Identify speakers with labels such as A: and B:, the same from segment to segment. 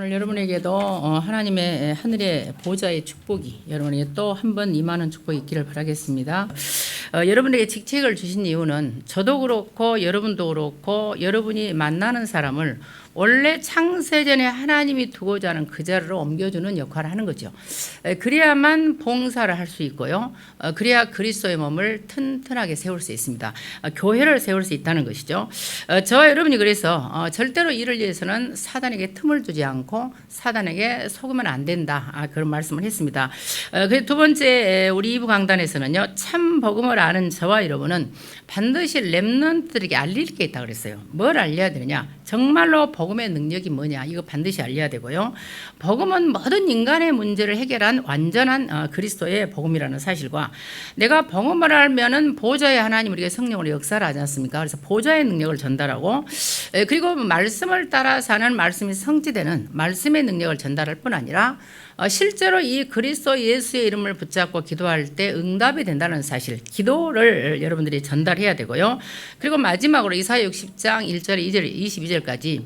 A: 오늘 여러분에게도 하나님의 하늘의 보좌의 축복이 여러분에게 또 한 번 임하는 축복이 있기를 바라겠습니다. 여러분에게 직책을 주신 이유는 저도 그렇고 여러분도 그렇고 여러분이 만나는 사람을 원래 창세전에 하나님이 두고자 하는 그 자리로 옮겨주는 역할을 하는 거죠. 그래야만 봉사를 할 수 있고요. 그래야 그리스도의 몸을 튼튼하게 세울 수 있습니다. 교회를 세울 수 있다는 것이죠. 저와 여러분이 그래서 절대로 이를 위해서는 사단에게 틈을 두지 않고 사단에게 속으면 안 된다. 그런 말씀을 했습니다. 그리고 두 번째 우리 2부 강단에서는요. 참 복음을 아는 저와 여러분은 반드시 렘넌트들에게 알릴 게 있다고 그랬어요. 뭘 알려야 되느냐? 정말로 복음의 능력이 뭐냐? 이거 반드시 알려야 되고요. 복음은 모든 인간의 문제를 해결한 완전한 그리스도의 복음이라는 사실과 내가 복음을 알면은 보좌의 하나님 우리가 성령으로 역사를 하지 않습니까? 그래서 보좌의 능력을 전달하고 그리고 말씀을 따라 사는 말씀이 성취되는 말씀의 능력을 전달할 뿐 아니라 실제로 이 그리스도 예수의 이름을 붙잡고 기도할 때 응답이 된다는 사실, 기도를 여러분들이 전달해야 되고요. 그리고 마지막으로 이사야 60장 1절 2절 22절까지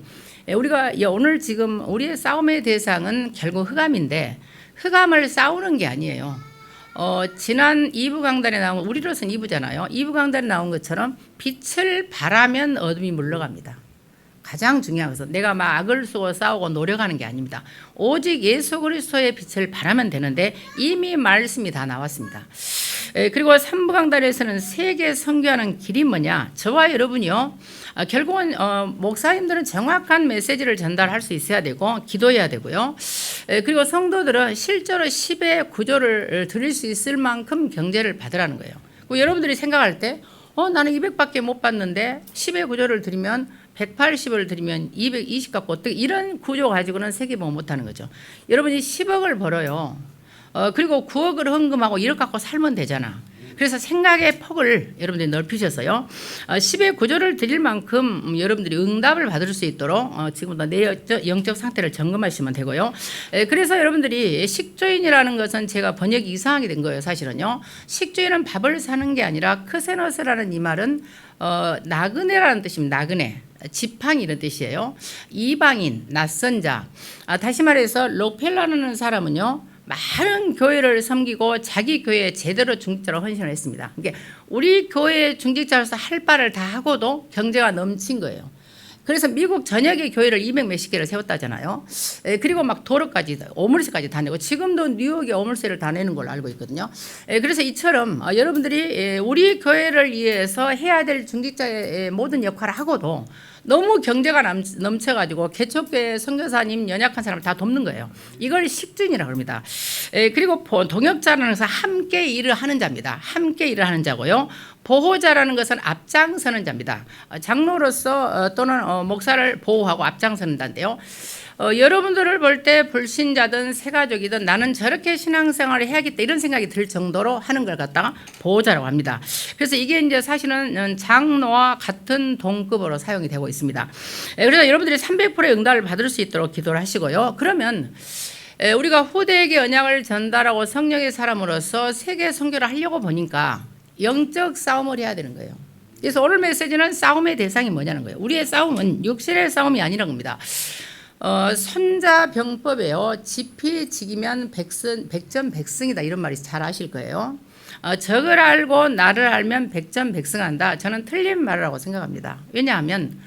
A: 우리가 오늘 지금 우리의 싸움의 대상은 결국 흑암인데 흑암을 싸우는 게 아니에요. 지난 2부 강단에 나온 우리로서는 2부잖아요. 2부 강단에 나온 것처럼 빛을 바라면 어둠이 물러갑니다. 가장 중요한 것은 내가 막 악을 쏘고 싸우고 노력하는 게 아닙니다. 오직 예수 그리스도의 빛을 바라면 되는데 이미 말씀이 다 나왔습니다. 그리고 3부 강단에서는 세계 선교하는 길이 뭐냐? 저와 여러분이요. 결국은 목사님들은 정확한 메시지를 전달할 수 있어야 되고 기도해야 되고요. 그리고 성도들은 실제로 10의 구조를 드릴 수 있을 만큼 경제를 받으라는 거예요. 여러분들이 생각할 때 나는 200밖에 못 받는데 10의 구조를 드리면 180을 드리면 220 갖고 어떻게 이런 구조 가지고는 세계복음 못하는 거죠. 여러분이 10억을 벌어요. 그리고 9억을 헌금하고 1억 갖고 살면 되잖아. 그래서 생각의 폭을 여러분들이 넓히셔서요. 10의 구조를 드릴 만큼 여러분들이 응답을 받을 수 있도록 지금부터 내 영적 상태를 점검하시면 되고요. 그래서 여러분들이 식주인이라는 것은 제가 번역이 이상하게 된 거예요. 사실은요. 식주인은 밥을 사는 게 아니라 크세노스라는 이 말은 나그네라는 뜻입니다. 나그네. 지팡이 이런 뜻이에요. 이방인, 낯선 자. 다시 말해서 록펠라라는 사람은요. 많은 교회를 섬기고 자기 교회에 제대로 중직자로 헌신을 했습니다. 그러니까 우리 교회 중직자로서 할 바를 다 하고도 경제가 넘친 거예요. 그래서 미국 전역의 교회를 200 몇십 개를 세웠다잖아요. 그리고 막 도로까지 오물세까지 다 내고 지금도 뉴욕에 오물세를 다 내는 걸로 알고 있거든요. 그래서 이처럼 여러분들이 우리 교회를 위해서 해야 될 중직자의 모든 역할을 하고도 너무 경제가 넘쳐가지고 개척교회 선교사님 연약한 사람을 다 돕는 거예요. 이걸 식주인이라고 합니다. 그리고 동역자라는 것은 함께 일을 하는 자입니다. 함께 일을 하는 자고요. 보호자라는 것은 앞장서는 자입니다. 장로로서 또는 목사를 보호하고 앞장서는 자인데요. 여러분들을 볼 때 불신자든 새가족이든 나는 저렇게 신앙생활을 해야겠다 이런 생각이 들 정도로 하는 걸 갖다가 보호자라고 합니다. 그래서 이게 이제 사실은 장로와 같은 동급으로 사용이 되고 있습니다. 그래서 여러분들이 300%의 응답을 받을 수 있도록 기도를 하시고요. 그러면 우리가 후대에게 언약을 전달하고 성령의 사람으로서 세계 선교를 하려고 보니까 영적 싸움을 해야 되는 거예요. 그래서 오늘 메시지는 싸움의 대상이 뭐냐는 거예요. 우리의 싸움은 육신의 싸움이 아니라는 겁니다. 손자병법에요. 지피지기면 백전백승이다 이런 말이 잘 아실 거예요. 적을 알고 나를 알면 백전백승한다. 저는 틀린 말이라고 생각합니다. 왜냐하면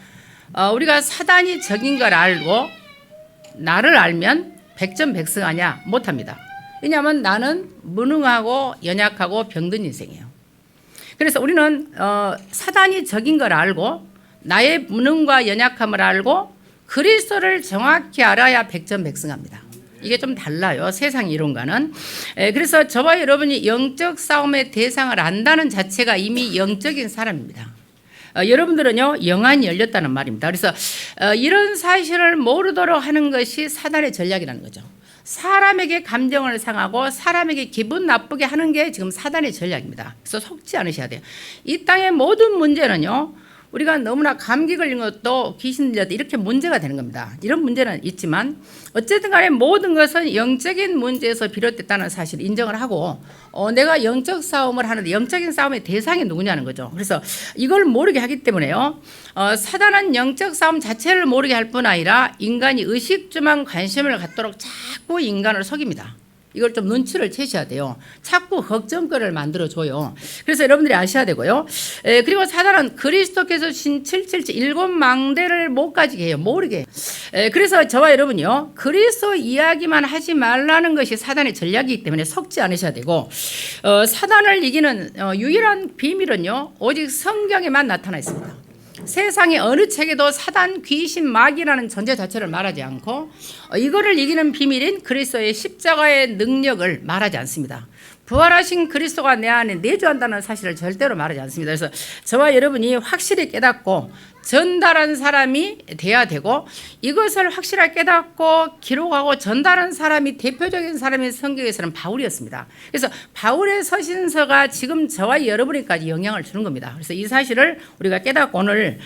A: 우리가 사단이 적인 걸 알고 나를 알면 백전백승하냐 못합니다. 왜냐하면 나는 무능하고 연약하고 병든 인생이에요. 그래서 우리는 사단이 적인 걸 알고 나의 무능과 연약함을 알고 그리스도를 정확히 알아야 백전백승합니다. 이게 좀 달라요. 세상 이론과는. 그래서 저와 여러분이 영적 싸움의 대상을 안다는 자체가 이미 영적인 사람입니다. 여러분들은요 영안이 열렸다는 말입니다. 그래서 이런 사실을 모르도록 하는 것이 사단의 전략이라는 거죠. 사람에게 감정을 상하고 사람에게 기분 나쁘게 하는 게 지금 사단의 전략입니다. 그래서 속지 않으셔야 돼요. 이 땅의 모든 문제는요 우리가 너무나 감기 걸린 것도 귀신 들려도 이렇게 문제가 되는 겁니다. 이런 문제는 있지만 어쨌든 간에 모든 것은 영적인 문제에서 비롯됐다는 사실을 인정을 하고 내가 영적 싸움을 하는데 영적인 싸움의 대상이 누구냐는 거죠. 그래서 이걸 모르게 하기 때문에요. 사단은 영적 싸움 자체를 모르게 할 뿐 아니라 인간이 의식주만 관심을 갖도록 자꾸 인간을 속입니다. 이걸 좀 눈치를 채셔야 돼요. 자꾸 걱정거리를 만들어줘요. 그래서 여러분들이 아셔야 되고요. 그리고 사단은 그리스도께서 신 777 일곱 망대를 못 가지게 해요. 모르게. 그래서 저와 여러분이요. 그리스도 이야기만 하지 말라는 것이 사단의 전략이기 때문에 속지 않으셔야 되고 사단을 이기는 유일한 비밀은요. 오직 성경에만 나타나 있습니다. 세상의 어느 책에도 사단, 귀신, 마귀라는 존재 자체를 말하지 않고 이거를 이기는 비밀인 그리스도의 십자가의 능력을 말하지 않습니다. 부활하신 그리스도가 내 안에 내주한다는 사실을 절대로 말하지 않습니다. 그래서 저와 여러분이 확실히 깨닫고 전달한 사람이 돼야 되고 이것을 확실하게 깨닫고 기록하고 전달한 사람이 대표적인 사람이 성경에서는 바울이었습니다. 그래서 바울의 서신서가 지금 저와 여러분에까지 영향을 주는 겁니다. 그래서 이 사실을 우리가 깨닫고 오늘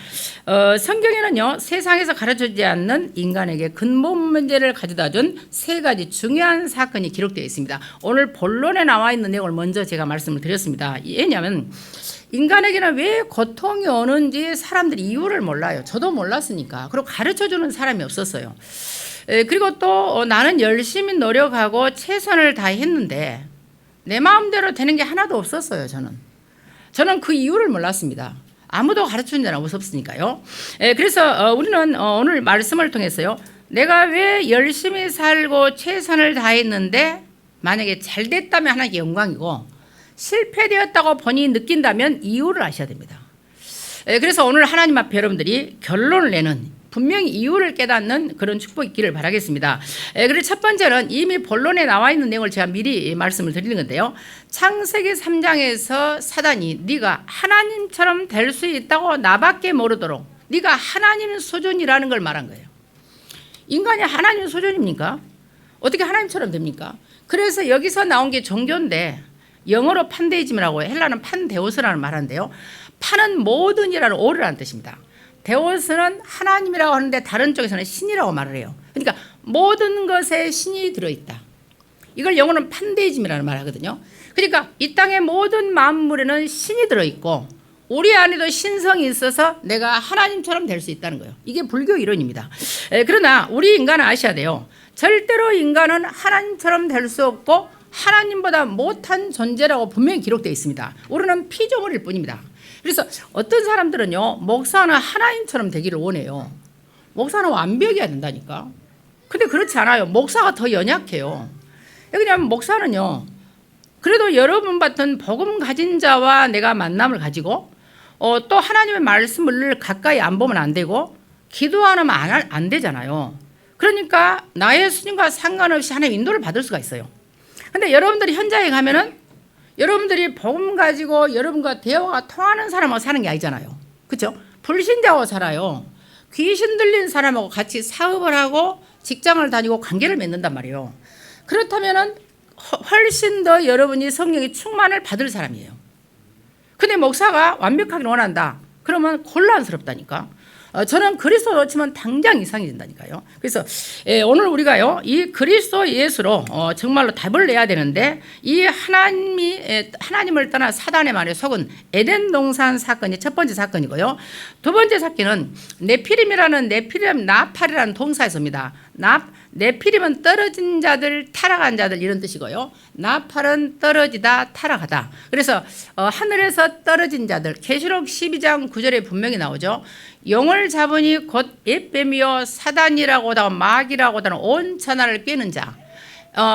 A: 성경에는요 세상에서 가르쳐주지 않는 인간에게 근본 문제를 가져다 준 세 가지 중요한 사건이 기록되어 있습니다. 오늘 본론에 나와 있는 내용을 먼저 제가 말씀을 드렸습니다. 왜냐하면 인간에게는 왜 고통이 오는지 사람들이 이유를 몰라요. 저도 몰랐으니까. 그리고 가르쳐주는 사람이 없었어요. 그리고 또 나는 열심히 노력하고 최선을 다했는데 내 마음대로 되는 게 하나도 없었어요. 저는 그 이유를 몰랐습니다. 아무도 가르쳐주는 사람 없었으니까요. 그래서 우리는 오늘 말씀을 통해서요. 내가 왜 열심히 살고 최선을 다했는데 만약에 잘 됐다면 하나님께 영광이고 실패되었다고 본인이 느낀다면 이유를 아셔야 됩니다. 그래서 오늘 하나님 앞에 여러분들이 결론을 내는 분명히 이유를 깨닫는 그런 축복이 있기를 바라겠습니다. 그리고 첫 번째는 이미 본론에 나와 있는 내용을 제가 미리 말씀을 드리는 건데요. 창세기 3장에서 사단이 네가 하나님처럼 될 수 있다고 나밖에 모르도록 네가 하나님 수준이라는 걸 말한 거예요. 인간이 하나님 수준입니까? 어떻게 하나님처럼 됩니까? 그래서 여기서 나온 게 종교인데 영어로 판데이즘이라고 헬라는 판데오스라는 말인데요. 판은 모든이라는 오르라는 뜻입니다. 데오스는 하나님이라고 하는데 다른 쪽에서는 신이라고 말을 해요. 그러니까 모든 것에 신이 들어있다. 이걸 영어로는 판데이즘이라는 말을 하거든요. 그러니까 이 땅의 모든 만물에는 신이 들어있고 우리 안에도 신성이 있어서 내가 하나님처럼 될 수 있다는 거예요. 이게 불교 이론입니다. 그러나 우리 인간은 아셔야 돼요. 절대로 인간은 하나님처럼 될 수 없고 하나님보다 못한 존재라고 분명히 기록되어 있습니다. 우리는 피조물일 뿐입니다. 그래서 어떤 사람들은요, 목사는 하나님처럼 되기를 원해요. 목사는 완벽해야 된다니까. 근데 그렇지 않아요. 목사가 더 연약해요. 왜냐하면 목사는요, 그래도 여러분 같은 복음 가진 자와 내가 만남을 가지고 또 하나님의 말씀을 가까이 안 보면 안 되고 기도 안 하면 안 되잖아요. 그러니까 나의 수준과 상관없이 하나님의 인도를 받을 수가 있어요. 근데 여러분들이 현장에 가면은 여러분들이 복음 가지고 여러분과 대화가 통하는 사람하고 사는 게 아니잖아요. 그렇죠? 불신자하고 살아요. 귀신 들린 사람하고 같이 사업을 하고 직장을 다니고 관계를 맺는단 말이에요. 그렇다면은 훨씬 더 여러분이 성령의 충만을 받을 사람이에요. 근데 목사가 완벽하게 원한다. 그러면 곤란스럽다니까. 저는 그리스도 치면 당장 이상해진다니까요. 그래서 오늘 우리가요 이 그리스도 예수로 정말로 답을 내야 되는데 이 하나님을 떠나 사단의 말에 속은 에덴 동산 사건이 첫 번째 사건이고요. 두 번째 사건은 네피림이라는 나팔이라는 동사에서 옵니다. 네피림은 떨어진 자들, 타락한 자들 이런 뜻이고요. 나팔은 떨어지다, 타락하다. 그래서 하늘에서 떨어진 자들, 계시록 12장 9절에 분명히 나오죠. 용을 잡으니 곧 옛뱀이요 사단이라고 하다 마귀라고 하다는 온 천하를 꿰는 자.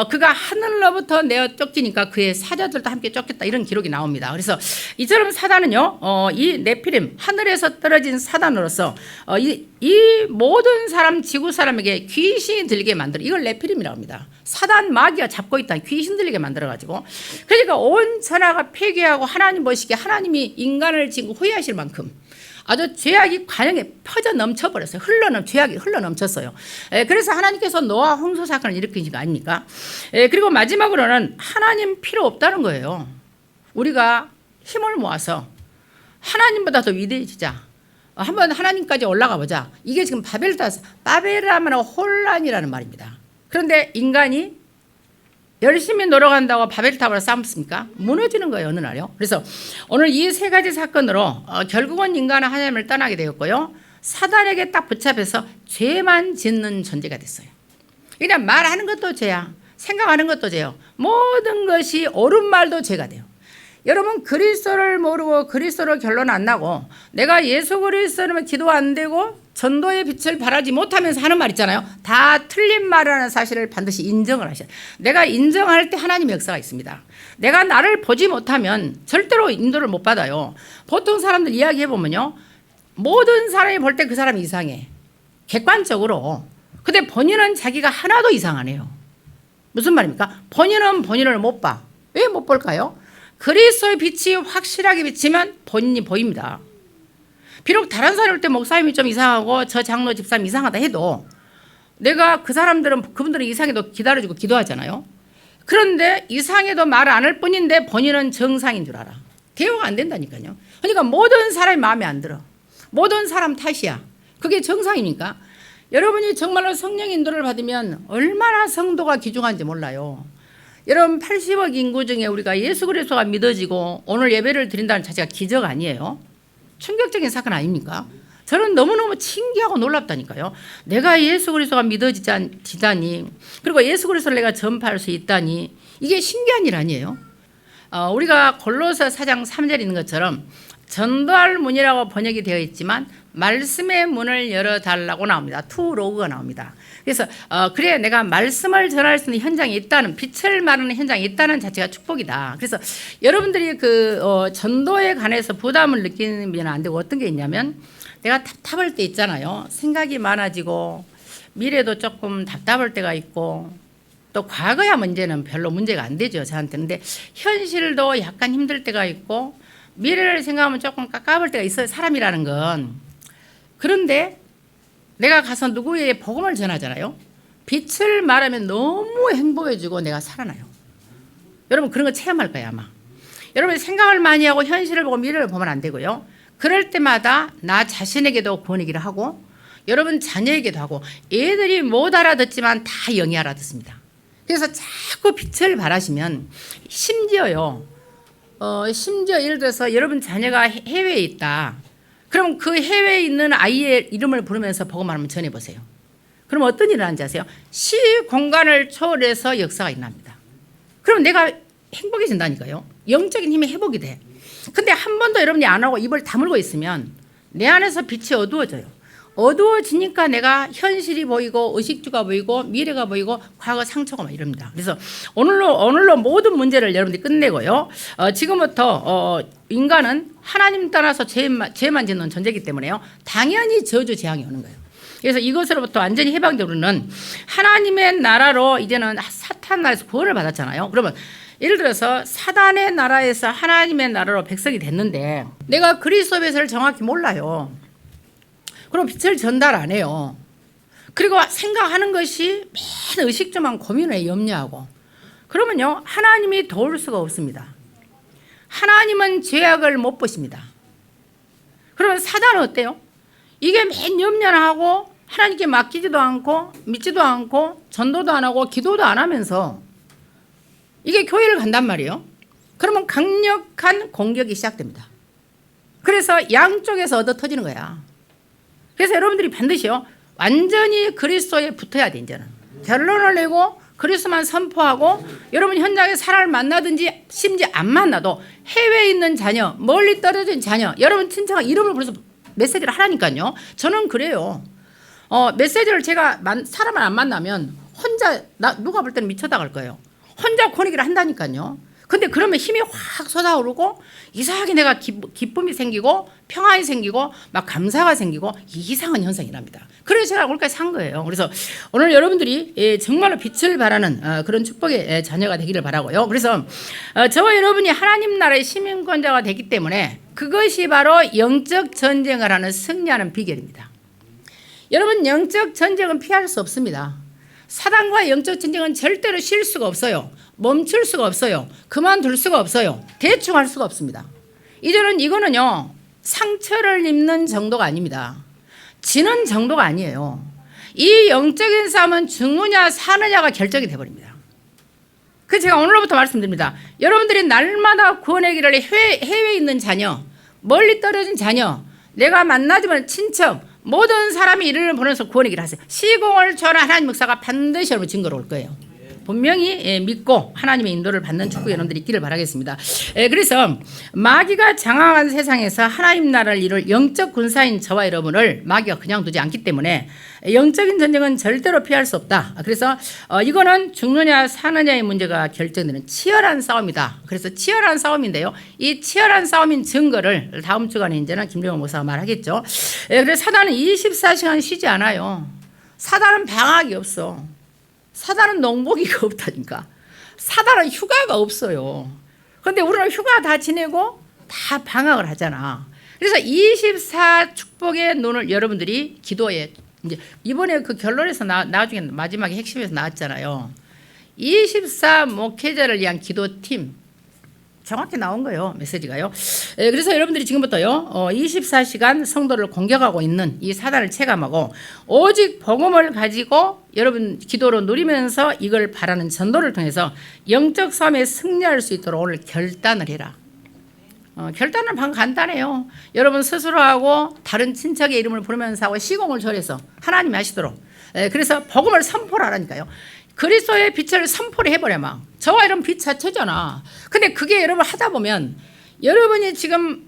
A: 그가 하늘로부터 내어 쫓기니까 그의 사자들도 함께 쫓겼다 이런 기록이 나옵니다. 그래서 이처럼 사단은요 이 네피림 하늘에서 떨어진 사단으로서 이 모든 사람 지구 사람에게 귀신이 들게 만들어 이걸 네피림이라고 합니다. 사단 마귀가 잡고 있다 귀신 들리게 만들어가지고 그러니까 온 천하가 폐괴하고 하나님 보시기에 하나님이 인간을 지금 후회하실 만큼 아주 죄악이 관영에 퍼져 넘쳐버렸어요. 죄악이 흘러넘쳤어요. 그래서 하나님께서 노아 홍수 사건을 일으키신 거 아닙니까? 그리고 마지막으로는 하나님 필요 없다는 거예요. 우리가 힘을 모아서 하나님보다 더 위대해지자. 한번 하나님까지 올라가 보자. 이게 지금 바벨하면 혼란이라는 말입니다. 그런데 인간이 열심히 노력한다고 바벨탑을 쌓습니까? 무너지는 거예요, 어느 날요. 그래서 오늘 이 세 가지 사건으로 결국은 인간은 하나님을 떠나게 되었고요. 사단에게 딱 붙잡혀서 죄만 짓는 존재가 됐어요. 그냥 말하는 것도 죄야. 생각하는 것도 죄요. 모든 것이 옳은 말도 죄가 돼요. 여러분 그리스도를 모르고 그리스도로 결론 안 나고 내가 예수 그리스도면 기도 안 되고 전도의 빛을 발하지 못하면서 하는 말 있잖아요. 다 틀린 말이라는 사실을 반드시 인정을 하셔야 돼요. 내가 인정할 때 하나님의 역사가 있습니다. 내가 나를 보지 못하면 절대로 인도를 못 받아요. 보통 사람들 이야기해 보면요. 모든 사람이 볼 때 그 사람이 이상해. 객관적으로. 근데 본인은 자기가 하나도 이상 안 해요. 무슨 말입니까? 본인은 본인을 못 봐. 왜 못 볼까요? 그리스도의 빛이 확실하게 비치면 본인이 보입니다. 비록 다른 사람이 올 때 목사님이 좀 이상하고 저 장로 집사님 이상하다 해도 내가 그분들은 이상해도 기다려주고 기도하잖아요. 그런데 이상해도 말을 안 할 뿐인데 본인은 정상인 줄 알아. 대화가 안 된다니까요. 그러니까 모든 사람이 마음에 안 들어. 모든 사람 탓이야. 그게 정상입니까? 여러분이 정말로 성령 인도를 받으면 얼마나 성도가 귀중한지 몰라요. 여러분 80억 인구 중에 우리가 예수 그리스도가 믿어지고 오늘 예배를 드린다는 자체가 기적 아니에요? 충격적인 사건 아닙니까? 저는 너무너무 신기하고 놀랍다니까요. 내가 예수 그리스도가 믿어지다니 그리고 예수 그리스도를 내가 전파할 수 있다니 이게 신기한 일 아니에요? 우리가 골로새 4장 3절에 있는 것처럼 전도할 문이라고 번역이 되어 있지만 말씀의 문을 열어달라고 나옵니다. 투로그가 나옵니다. 그래서 그래 내가 말씀을 전할 수 있는 현장이 있다는 빛을 말하는 현장이 있다는 자체가 축복이다. 그래서 여러분들이 전도에 관해서 부담을 느끼면 안 되고 어떤 게 있냐면 내가 답답할 때 있잖아요. 생각이 많아지고 미래도 조금 답답할 때가 있고 또 과거야 문제는 별로 문제가 안 되죠. 저한테는. 근데 현실도 약간 힘들 때가 있고 미래를 생각하면 조금 깝깝할 때가 있어요. 사람이라는 건. 그런데 내가 가서 누구에게 복음을 전하잖아요. 빛을 말하면 너무 행복해지고 내가 살아나요. 여러분 그런 거 체험할 거예요 아마. 여러분 생각을 많이 하고 현실을 보고 미래를 보면 안 되고요. 그럴 때마다 나 자신에게도 구원 얘기를 하고 여러분 자녀에게도 하고 애들이 못 알아듣지만 다 영이 알아듣습니다. 그래서 자꾸 빛을 발하시면 심지어 예를 들어서 여러분 자녀가 해외에 있다. 그럼 그 해외에 있는 아이의 이름을 부르면서 복음 하나만 전해보세요. 그럼 어떤 일을 하는지 아세요? 시 공간을 초월해서 역사가 일어납니다. 그럼 내가 행복해진다니까요. 영적인 힘이 회복이 돼. 근데 한 번도 여러분이 안 하고 입을 다물고 있으면 내 안에서 빛이 어두워져요. 어두워지니까 내가 현실이 보이고 의식주가 보이고 미래가 보이고 과거 상처가 막 이럽니다. 그래서 오늘로 모든 문제를 여러분들이 끝내고요. 지금부터 인간은 하나님 따라서 죄만 짓는 존재이기 때문에요. 당연히 저주 재앙이 오는 거예요. 그래서 이것으로부터 완전히 해방되고는 하나님의 나라로 이제는 사탄 나라에서 구원을 받았잖아요. 그러면 예를 들어서 사단의 나라에서 하나님의 나라로 백성이 됐는데 내가 그리스도 배설을 정확히 몰라요. 그럼 빛을 전달 안 해요. 그리고 생각하는 것이 맨 의식주만 고민을 염려하고 그러면요 하나님이 도울 수가 없습니다. 하나님은 죄악을 못 보십니다. 그러면 사단은 어때요? 이게 맨 염려하고 하나님께 맡기지도 않고 믿지도 않고 전도도 안 하고 기도도 안 하면서 이게 교회를 간단 말이에요. 그러면 강력한 공격이 시작됩니다. 그래서 양쪽에서 얻어 터지는 거야. 그래서 여러분들이 반드시요 완전히 그리스도에 붙어야 돼. 이제는 결론을 내고 그리스도만 선포하고 여러분 현장에 사람을 만나든지 심지어 안 만나도 해외에 있는 자녀 멀리 떨어진 자녀 여러분 친척 이름을 불러서 메시지를 하라니까요. 저는 그래요. 메시지를 제가 사람을 안 만나면 혼자 누가 볼 때는 미쳐나갈 거예요. 혼자 권위기를 한다니까요. 근데 그러면 힘이 확 솟아오르고 이상하게 내가 기쁨이 생기고 평안이 생기고 막 감사가 생기고 이상한 현상이 납니다. 그래서 제가 오늘까지 산 거예요. 그래서 오늘 여러분들이 정말로 빛을 발하는 그런 축복의 자녀가 되기를 바라고요. 그래서 저와 여러분이 하나님 나라의 시민권자가 되기 때문에 그것이 바로 영적 전쟁을 하는 승리하는 비결입니다. 여러분 영적 전쟁은 피할 수 없습니다. 사단과의 영적 전쟁은 절대로 쉴 수가 없어요. 멈출 수가 없어요. 그만둘 수가 없어요. 대충 할 수가 없습니다. 이제는 이거는요 상처를 입는 정도가 아닙니다. 지는 정도가 아니에요. 이 영적인 싸움은 죽느냐 사느냐가 결정이 돼버립니다. 그 제가 오늘로부터 말씀드립니다. 여러분들이 날마다 구원의 길을 해외에 있는 자녀, 멀리 떨어진 자녀, 내가 만나지 못한 친척, 모든 사람이 이를 보내서 구원의 길을 하세요. 시공을 초월한 하나님 역사가 반드시 여러분 증거로 올 거예요. 분명히 믿고 하나님의 인도를 받는 축복 여러분들이 있기를 바라겠습니다. 그래서 마귀가 장악한 세상에서 하나님 나라를 이룰 영적 군사인 저와 여러분을 마귀가 그냥 두지 않기 때문에 영적인 전쟁은 절대로 피할 수 없다. 그래서 이거는 죽느냐 사느냐의 문제가 결정되는 치열한 싸움이다. 그래서 치열한 싸움인데요. 이 치열한 싸움인 증거를 다음 주간에 이제는 김정호 목사가 말하겠죠. 그래서 사단은 24시간 쉬지 않아요. 사단은 방학이 없어. 사단은 농복이가 없다니까. 사단은 휴가가 없어요. 그런데 우리는 휴가 다 지내고 다 방학을 하잖아. 그래서 24 축복의 눈을 여러분들이 기도에 이제 이번에 그 결론에서 나중에 마지막에 핵심에서 나왔잖아요. 24 목회자를 위한 기도팀 정확히 나온 거예요. 메시지가요. 그래서 여러분들이 지금부터요 24시간 성도를 공격하고 있는 이 사단을 체감하고 오직 복음을 가지고 여러분 기도로 누리면서 이걸 바라는 전도를 통해서 영적 싸움에 승리할 수 있도록 오늘 결단을 해라. 결단은 방 간단해요. 여러분 스스로 하고 다른 친척의 이름을 부르면서 하고 시공을 초월해서 하나님이 하시도록. 그래서 복음을 선포를 하라니까요. 그리스도의 빛을 선포를 해버려 막. 저와 이런 빛 자체잖아. 근데 그게 여러분 하다 보면 여러분이 지금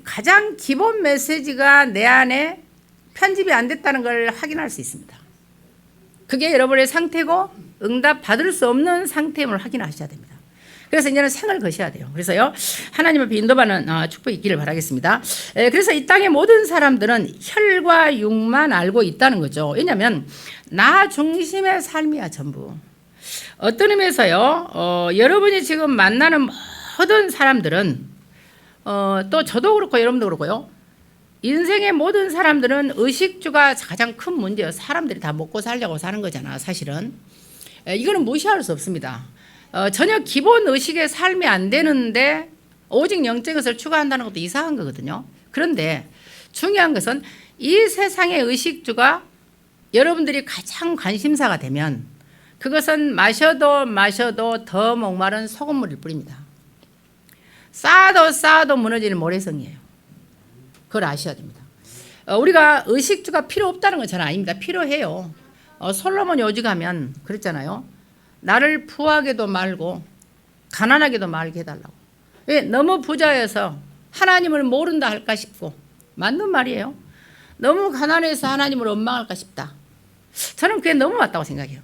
A: 가장 기본 메시지가 내 안에 편집이 안 됐다는 걸 확인할 수 있습니다. 그게 여러분의 상태고 응답 받을 수 없는 상태임을 확인하셔야 됩니다. 그래서 이제는 생을 거셔야 돼요. 그래서요 하나님 앞에 인도받는 축복이 있기를 바라겠습니다. 그래서 이 땅의 모든 사람들은 혈과 육만 알고 있다는 거죠. 왜냐하면 나 중심의 삶이야 전부. 어떤 의미에서요 여러분이 지금 만나는 모든 사람들은 또 저도 그렇고 여러분도 그렇고요. 인생의 모든 사람들은 의식주가 가장 큰 문제예요. 사람들이 다 먹고 살려고 사는 거잖아 사실은. 이거는 무시할 수 없습니다. 전혀 기본 의식의 삶이 안 되는데 오직 영적인 것을 추구한다는 것도 이상한 거거든요. 그런데 중요한 것은 이 세상의 의식주가 여러분들이 가장 관심사가 되면 그것은 마셔도 더 목마른 소금물일 뿐입니다. 쌓아도 무너지는 모래성이에요. 그걸 아셔야 됩니다. 우리가 의식주가 필요 없다는 건 저는 아닙니다. 필요해요. 솔로몬이 오직하면 그랬잖아요. 나를 부하게도 말고 가난하게도 말게 해달라고. 왜? 너무 부자여서 하나님을 모른다 할까 싶고. 맞는 말이에요. 너무 가난해서 하나님을 원망할까 싶다. 저는 그게 너무 맞다고 생각해요.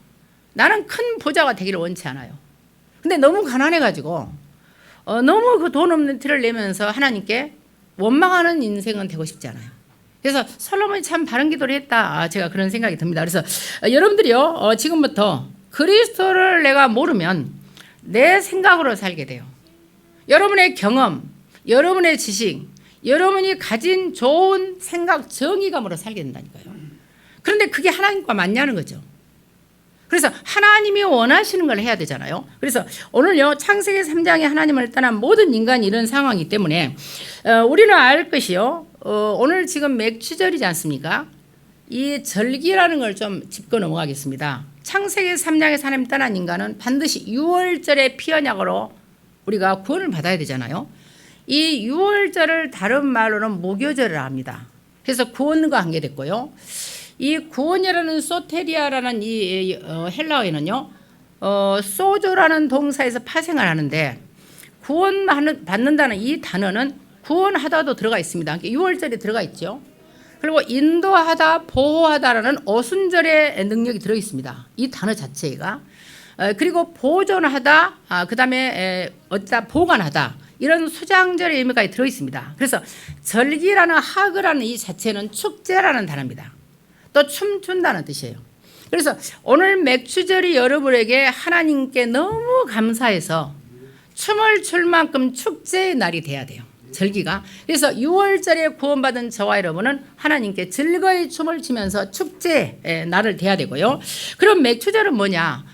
A: 나는 큰 부자가 되기를 원치 않아요. 근데 너무 가난해가지고 너무 그 돈 없는 티를 내면서 하나님께 원망하는 인생은 되고 싶지 않아요. 그래서 솔로몬이 참 바른 기도를 했다. 제가 그런 생각이 듭니다. 그래서 여러분들이요 지금부터 그리스도를 내가 모르면 내 생각으로 살게 돼요. 여러분의 경험, 여러분의 지식, 여러분이 가진 좋은 생각, 정의감으로 살게 된다니까요. 그런데 그게 하나님과 맞냐는 거죠. 그래서 하나님이 원하시는 걸 해야 되잖아요. 그래서 오늘요 창세기 3장에 하나님을 떠난 모든 인간이 이런 상황이기 때문에 우리는 알 것이요. 오늘 지금 맥추절이지 않습니까? 이 절기라는 걸 좀 짚고 넘어가겠습니다. 창세기 3장에서 하나님 떠난 인간은 반드시 6월절의 피언약으로 우리가 구원을 받아야 되잖아요. 이 6월절을 다른 말로는 무교절이라 합니다. 그래서 구원과 관계됐고요. 이 구원이라는 소테리아라는 이 헬라어에는요. 소조라는 동사에서 파생을 하는데 구원 받는다는 이 단어는 구원하다도 들어가 있습니다. 6월절에 들어가 있죠. 그리고 인도하다, 보호하다라는 오순절의 능력이 들어 있습니다. 이 단어 자체가. 그리고 보존하다, 그 다음에 어디다 보관하다 이런 수장절의 의미까지 들어 있습니다. 그래서 절기라는 하그라는 이 자체는 축제라는 단어입니다. 또 춤춘다는 뜻이에요. 그래서 오늘 맥추절이 여러분에게 하나님께 너무 감사해서 춤을 출 만큼 축제의 날이 돼야 돼요. 절기가. 그래서 6월절에 구원받은 저와 여러분은 하나님께 즐거이 춤을 추면서 축제의 날을 돼야 되고요. 그럼 맥추절은 뭐냐?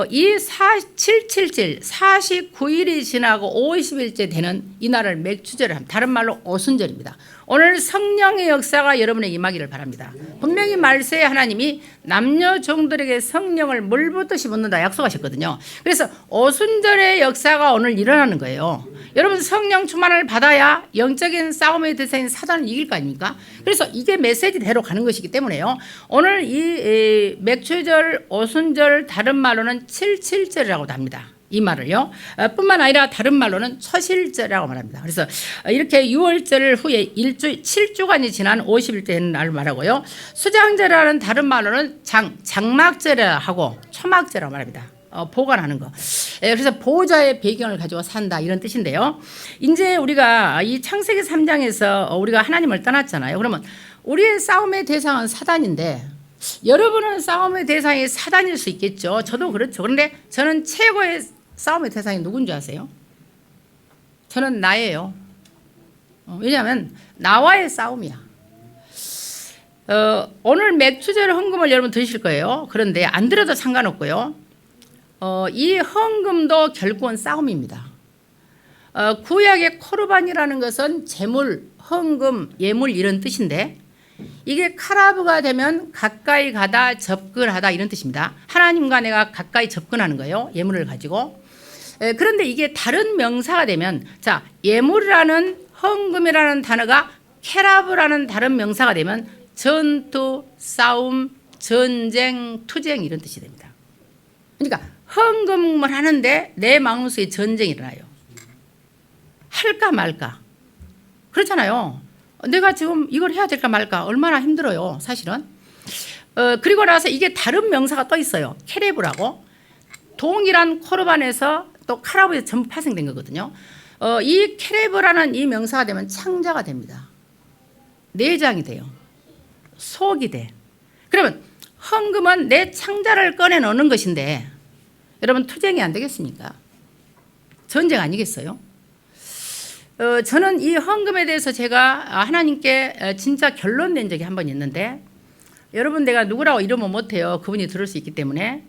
A: 이 777, 49일이 지나고 50일째 되는 이날을 맥추절을 합니다. 다른 말로 오순절입니다. 오늘 성령의 역사가 여러분에게 임하기를 바랍니다. 분명히 말세에 하나님이 남녀 종들에게 성령을 물 붓듯이 붓는다 약속하셨거든요. 그래서 오순절의 역사가 오늘 일어나는 거예요. 여러분 성령 충만을 받아야 영적인 싸움의 대상인 사단을 이길 거 아닙니까? 그래서 이게 메시지대로 가는 것이기 때문에요. 오늘 이 맥추절, 오순절 다른 말로는 77절이라고도 합니다. 이 말을요. 뿐만 아니라 다른 말로는 초실절이라고 말합니다. 그래서 이렇게 6월절 후에 7주간이 지난 50일 되는 날을 말하고요. 수장절이라는 다른 말로는 장막절이라 하고 초막절이라고 말합니다. 보관하는 거. 그래서 보호자의 배경을 가지고 산다 이런 뜻인데요. 이제 우리가 이 창세기 3장에서 우리가 하나님을 떠났잖아요. 그러면 우리의 싸움의 대상은 사단인데 여러분은 싸움의 대상이 사단일 수 있겠죠. 저도 그렇죠. 그런데 저는 최고의 싸움의 대상이 누군지 아세요? 저는 나예요. 왜냐하면 나와의 싸움이야. 오늘 맥추절 헌금을 여러분 드실 거예요. 그런데 안 들어도 상관없고요. 이 헌금도 결국은 싸움입니다. 구약의 코르반이라는 것은 제물, 헌금, 예물 이런 뜻인데 이게 카라브가 되면 가까이 가다, 접근하다 이런 뜻입니다. 하나님과 내가 가까이 접근하는 거예요. 예물을 가지고. 그런데 이게 다른 명사가 되면 자 예물이라는 헌금이라는 단어가 케라브라는 다른 명사가 되면 전투, 싸움, 전쟁, 투쟁 이런 뜻이 됩니다. 그러니까 헌금을 하는데 내 마음속에 전쟁이 일어나요. 할까 말까. 그렇잖아요. 내가 지금 이걸 해야 될까 말까 얼마나 힘들어요 사실은. 그리고 나서 이게 다른 명사가 또 있어요. 케레브라고. 동일한 코르반에서 또 카라브에서 전부 파생된 거거든요. 이 케레브라는 이 명사가 되면 창자가 됩니다. 내장이 돼요. 속이 돼. 그러면 헌금은 내 창자를 꺼내놓는 것인데 여러분 투쟁이 안 되겠습니까? 전쟁 아니겠어요? 저는 이 헌금에 대해서 제가 하나님께 진짜 결론 낸 적이 한 번 있는데 여러분 내가 누구라고 이러면 못해요. 그분이 들을 수 있기 때문에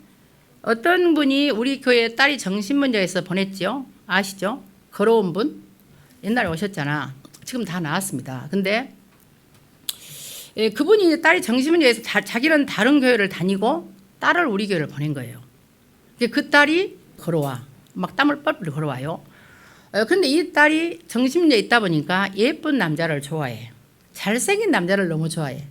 A: 어떤 분이 우리 교회 딸이 정신문제에서 보냈죠. 아시죠? 걸어온 분 옛날에 오셨잖아. 지금 다 나왔습니다. 근데 그분이 딸이 정신문제에서 자기는 다른 교회를 다니고 딸을 우리 교회를 보낸 거예요. 그 딸이 걸어와 막 땀을 뻘뻘 걸어와요. 그런데 이 딸이 정신문제에 있다 보니까 예쁜 남자를 좋아해. 잘생긴 남자를 너무 좋아해.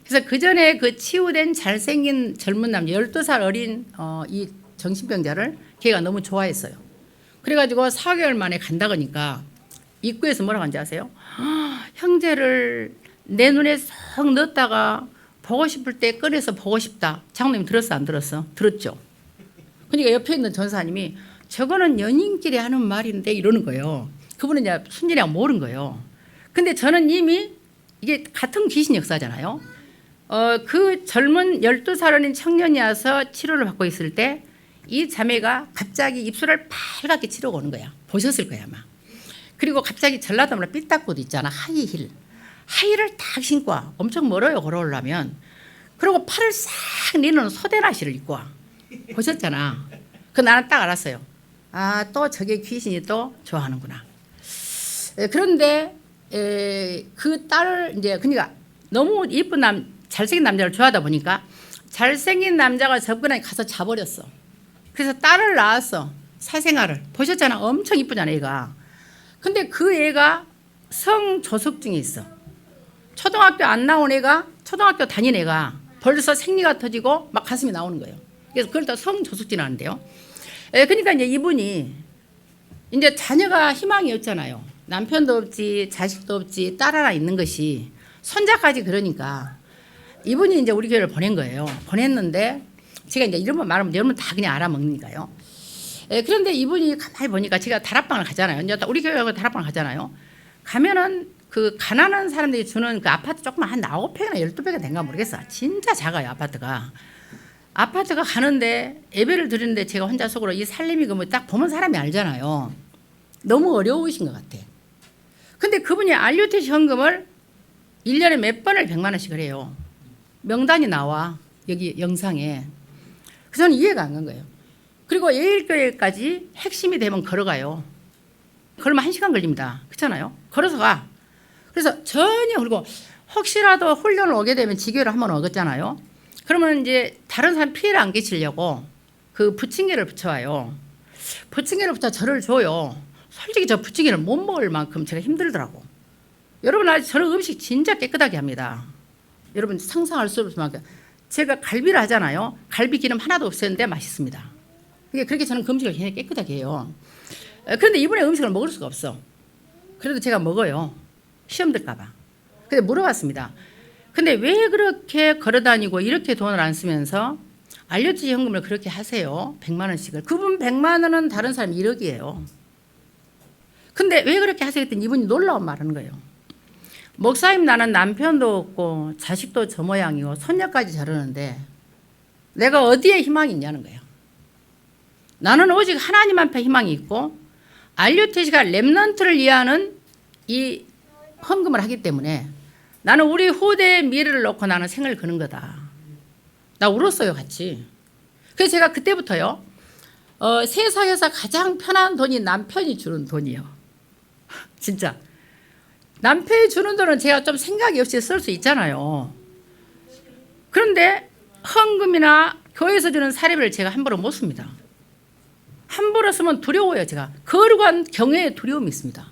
A: 그래서 그 전에 그 치유된 잘생긴 젊은 남자 12살 어린 이 정신병자를 걔가 너무 좋아했어요. 그래가지고 4개월 만에 간다 그러니까 입구에서 뭐라고 하는지 아세요? 형제를 내 눈에 쏙 넣었다가 보고 싶을 때 꺼내서 보고 싶다. 장로님 들었어 안 들었어? 들었죠. 그러니까 옆에 있는 전사님이 저거는 연인끼리 하는 말인데 이러는 거예요. 그분은 이제 순진이랑 모르는 거예요. 근데 저는 이미 이게 같은 귀신 역사잖아요. 그 젊은 12살 어린 청년이 와서 치료를 받고 있을 때 이 자매가 갑자기 입술을 빨갛게 치료가 오는 거야. 보셨을 거야 아마. 그리고 갑자기 전라도면 삐딱구도 있잖아. 하이힐. 하이힐을 딱 신고 와. 엄청 멀어요 걸어오려면. 그리고 팔을 싹 내는 소대나시를 입고 와. 보셨잖아. 그 나는 딱 알았어요. 아, 또 저게 귀신이 또 좋아하는구나. 그런데 그 딸을 이제 그러니까 너무 예쁜 잘생긴 남자를 좋아하다 보니까 잘생긴 남자가 접근하니 가서 자버렸어. 그래서 딸을 낳았어. 사생아를. 보셨잖아. 엄청 이쁘잖아 애가. 근데 그 애가 성조석증이 있어. 초등학교 안 나온 애가 초등학교 다닌 애가 벌써 생리가 터지고 막 가슴이 나오는 거예요. 그래서 그걸 다 성조석증이라는데요. 그러니까 이제 이분이 이제 자녀가 희망이 없잖아요. 남편도 없지, 자식도 없지, 딸 하나 있는 것이 손자까지 그러니까 이분이 이제 우리 교회를 보낸 거예요. 보냈는데 제가 이제 이런 거 말하면 여러분 다 그냥 알아먹으니까요. 그런데 이분이 가만히 보니까 제가 다락방을 가잖아요. 이제 우리 교회가 다락방을 가잖아요. 가면은 그 가난한 사람들이 주는 그 아파트 조금만 한 9평이나 12평이 된가 모르겠어. 진짜 작아요 아파트가. 아파트가 가는데 예배를 드리는데 제가 혼자 속으로 이 살림이 그 뭐 딱 보면 사람이 알잖아요. 너무 어려우신 것 같아. 근데 그분이 RUTC 헌금을 1년에 몇 번을 100만 원씩을 해요. 명단이 나와 여기 영상에. 그래서 저는 이해가 안 간 거예요. 그리고 예일교회까지 핵심이 되면 걸어가요. 걸으면 1시간 걸립니다. 그렇잖아요. 걸어서 가. 그래서 전혀, 그리고 혹시라도 훈련을 오게 되면 지교를 한번 오겠잖아요. 그러면 이제 다른 사람 피해를 안 끼치려고 그 부침개를 붙여와요. 부침개를 붙여 저를 줘요. 솔직히 저 부침개를 못 먹을 만큼 제가 힘들더라고. 여러분, 아직 저는 음식 진짜 깨끗하게 합니다. 여러분 상상할 수 없을 만큼. 제가 갈비를 하잖아요. 갈비 기름 하나도 없었는데 맛있습니다. 그렇게 저는 그 음식을 굉장히 깨끗하게 해요. 그런데 이번에 음식을 먹을 수가 없어. 그래도 제가 먹어요. 시험 들까 봐. 근데 물어봤습니다. 근데 왜 그렇게 걸어다니고 이렇게 돈을 안 쓰면서 알려지 현금을 그렇게 하세요? 100만 원씩을. 그분 100만 원은 다른 사람 1억이에요. 근데 왜 그렇게 하세요? 했더니 이분이 놀라운 말 하는 거예요. 목사님, 나는 남편도 없고 자식도 저 모양이고 손녀까지 저러는데 내가 어디에 희망이 있냐는 거예요. 나는 오직 하나님 앞에 희망이 있고 RUTC가 렘넌트를 위하는 이 헌금을 하기 때문에 나는 우리 후대의 미래를 놓고 나는 생을 거는 거다. 나 울었어요, 같이. 그래서 제가 그때부터요, 세상에서 가장 편한 돈이 남편이 주는 돈이요. 진짜. 남편이 주는 돈은 제가 좀 생각이 없이 쓸 수 있잖아요. 그런데 헌금이나 교회에서 주는 사례비를 제가 함부로 못 씁니다. 함부로 쓰면 두려워요, 제가. 거룩한 경외의 두려움이 있습니다.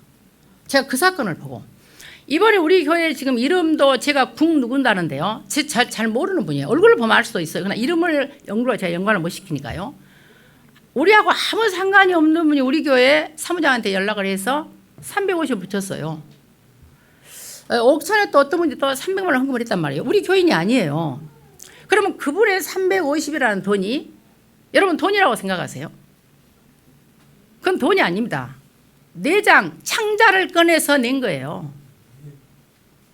A: 제가 그 사건을 보고. 이번에 우리 교회 지금 이름도 제가 국 누군다는데요. 잘 모르는 분이에요. 얼굴을 보면 알 수도 있어요. 그러나 이름을 제가 연관을 못 시키니까요. 우리하고 아무 상관이 없는 분이 우리 교회 사무장한테 연락을 해서 350을 붙였어요. 옥천에 또 어떤 분이 또 300만 원 헌금을 했단 말이에요. 우리 교인이 아니에요. 그러면 그분의 350이라는 돈이 여러분 돈이라고 생각하세요? 그건 돈이 아닙니다. 내장, 창자를 꺼내서 낸 거예요.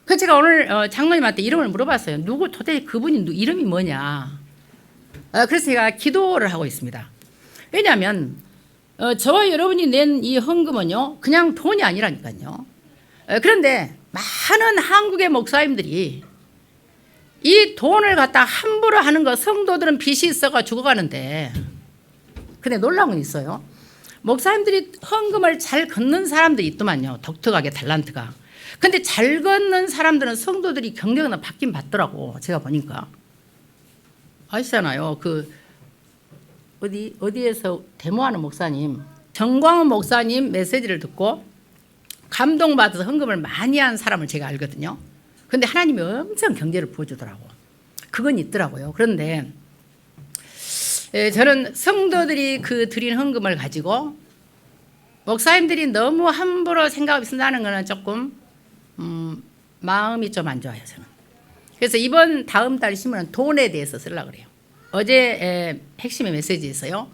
A: 그래서 제가 오늘 장로님한테 이름을 물어봤어요. 도대체 그분이 이름이 뭐냐. 그래서 제가 기도를 하고 있습니다. 왜냐하면 저와 여러분이 낸 이 헌금은요, 그냥 돈이 아니라니까요. 그런데 많은 한국의 목사님들이 이 돈을 갖다 함부로 하는 거, 성도들은 빚이 있어가 죽어가는데, 근데 놀라운 건 있어요. 목사님들이 헌금을 잘 걷는 사람들이 있더만요. 독특하게 탤런트가. 근데 잘 걷는 사람들은 성도들이 경력은 받긴 받더라고. 제가 보니까. 아시잖아요. 어디에서 데모하는 목사님, 정광훈 목사님 메시지를 듣고 감동받아서 헌금을 많이 한 사람을 제가 알거든요. 근데 하나님이 엄청 경제를 부어주더라고. 그건 있더라고요. 그런데 저는 성도들이 그 드린 헌금을 가지고 목사님들이 너무 함부로 생각이 쓴다는 거는 조금 마음이 좀 안 좋아요, 저는. 그래서 다음 달 신문은 돈에 대해서 쓰려고 그래요. 어제 핵심의 메시지에서요.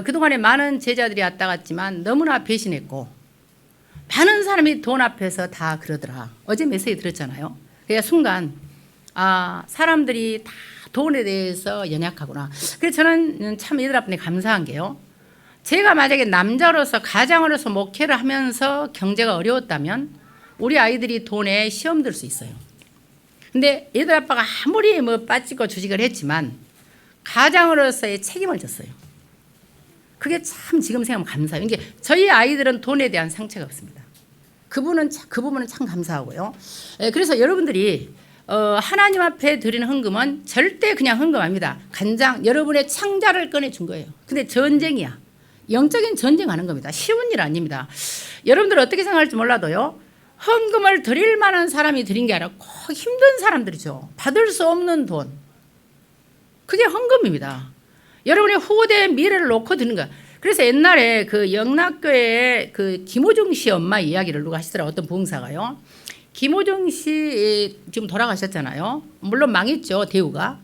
A: 그동안에 많은 제자들이 왔다 갔지만 너무나 배신했고 많은 사람이 돈 앞에서 다 그러더라. 어제 메시지 들었잖아요. 그러니까 순간 사람들이 다 돈에 대해서 연약하구나. 그래서 저는 참 이들 앞에 감사한 게요. 제가 만약에 남자로서 가장으로서 목회를 하면서 경제가 어려웠다면 우리 아이들이 돈에 시험 들 수 있어요. 근데 얘들 아빠가 아무리 빠지고 주식을 했지만 가장으로서의 책임을 졌어요. 그게 참 지금 생각하면 감사해요. 이게 저희 아이들은 돈에 대한 상처가 없습니다. 그 부분은 참 감사하고요. 그래서 여러분들이 하나님 앞에 드리는 헌금은 절대 그냥 헌금 아닙니다. 간장, 여러분의 창자를 꺼내준 거예요. 근데 전쟁이야. 영적인 전쟁하는 겁니다. 쉬운 일 아닙니다. 여러분들 어떻게 생각할지 몰라도요. 헌금을 드릴 만한 사람이 드린 게 아니라 꼭 힘든 사람들이죠. 받을 수 없는 돈. 그게 헌금입니다. 여러분의 후대의 미래를 놓고 드는 거야. 그래서 옛날에 그 영락교회의 그 김호중 씨 엄마 이야기를 누가 하시더라고요. 어떤 부흥사가요. 김호중 씨 지금 돌아가셨잖아요. 물론 망했죠, 대우가.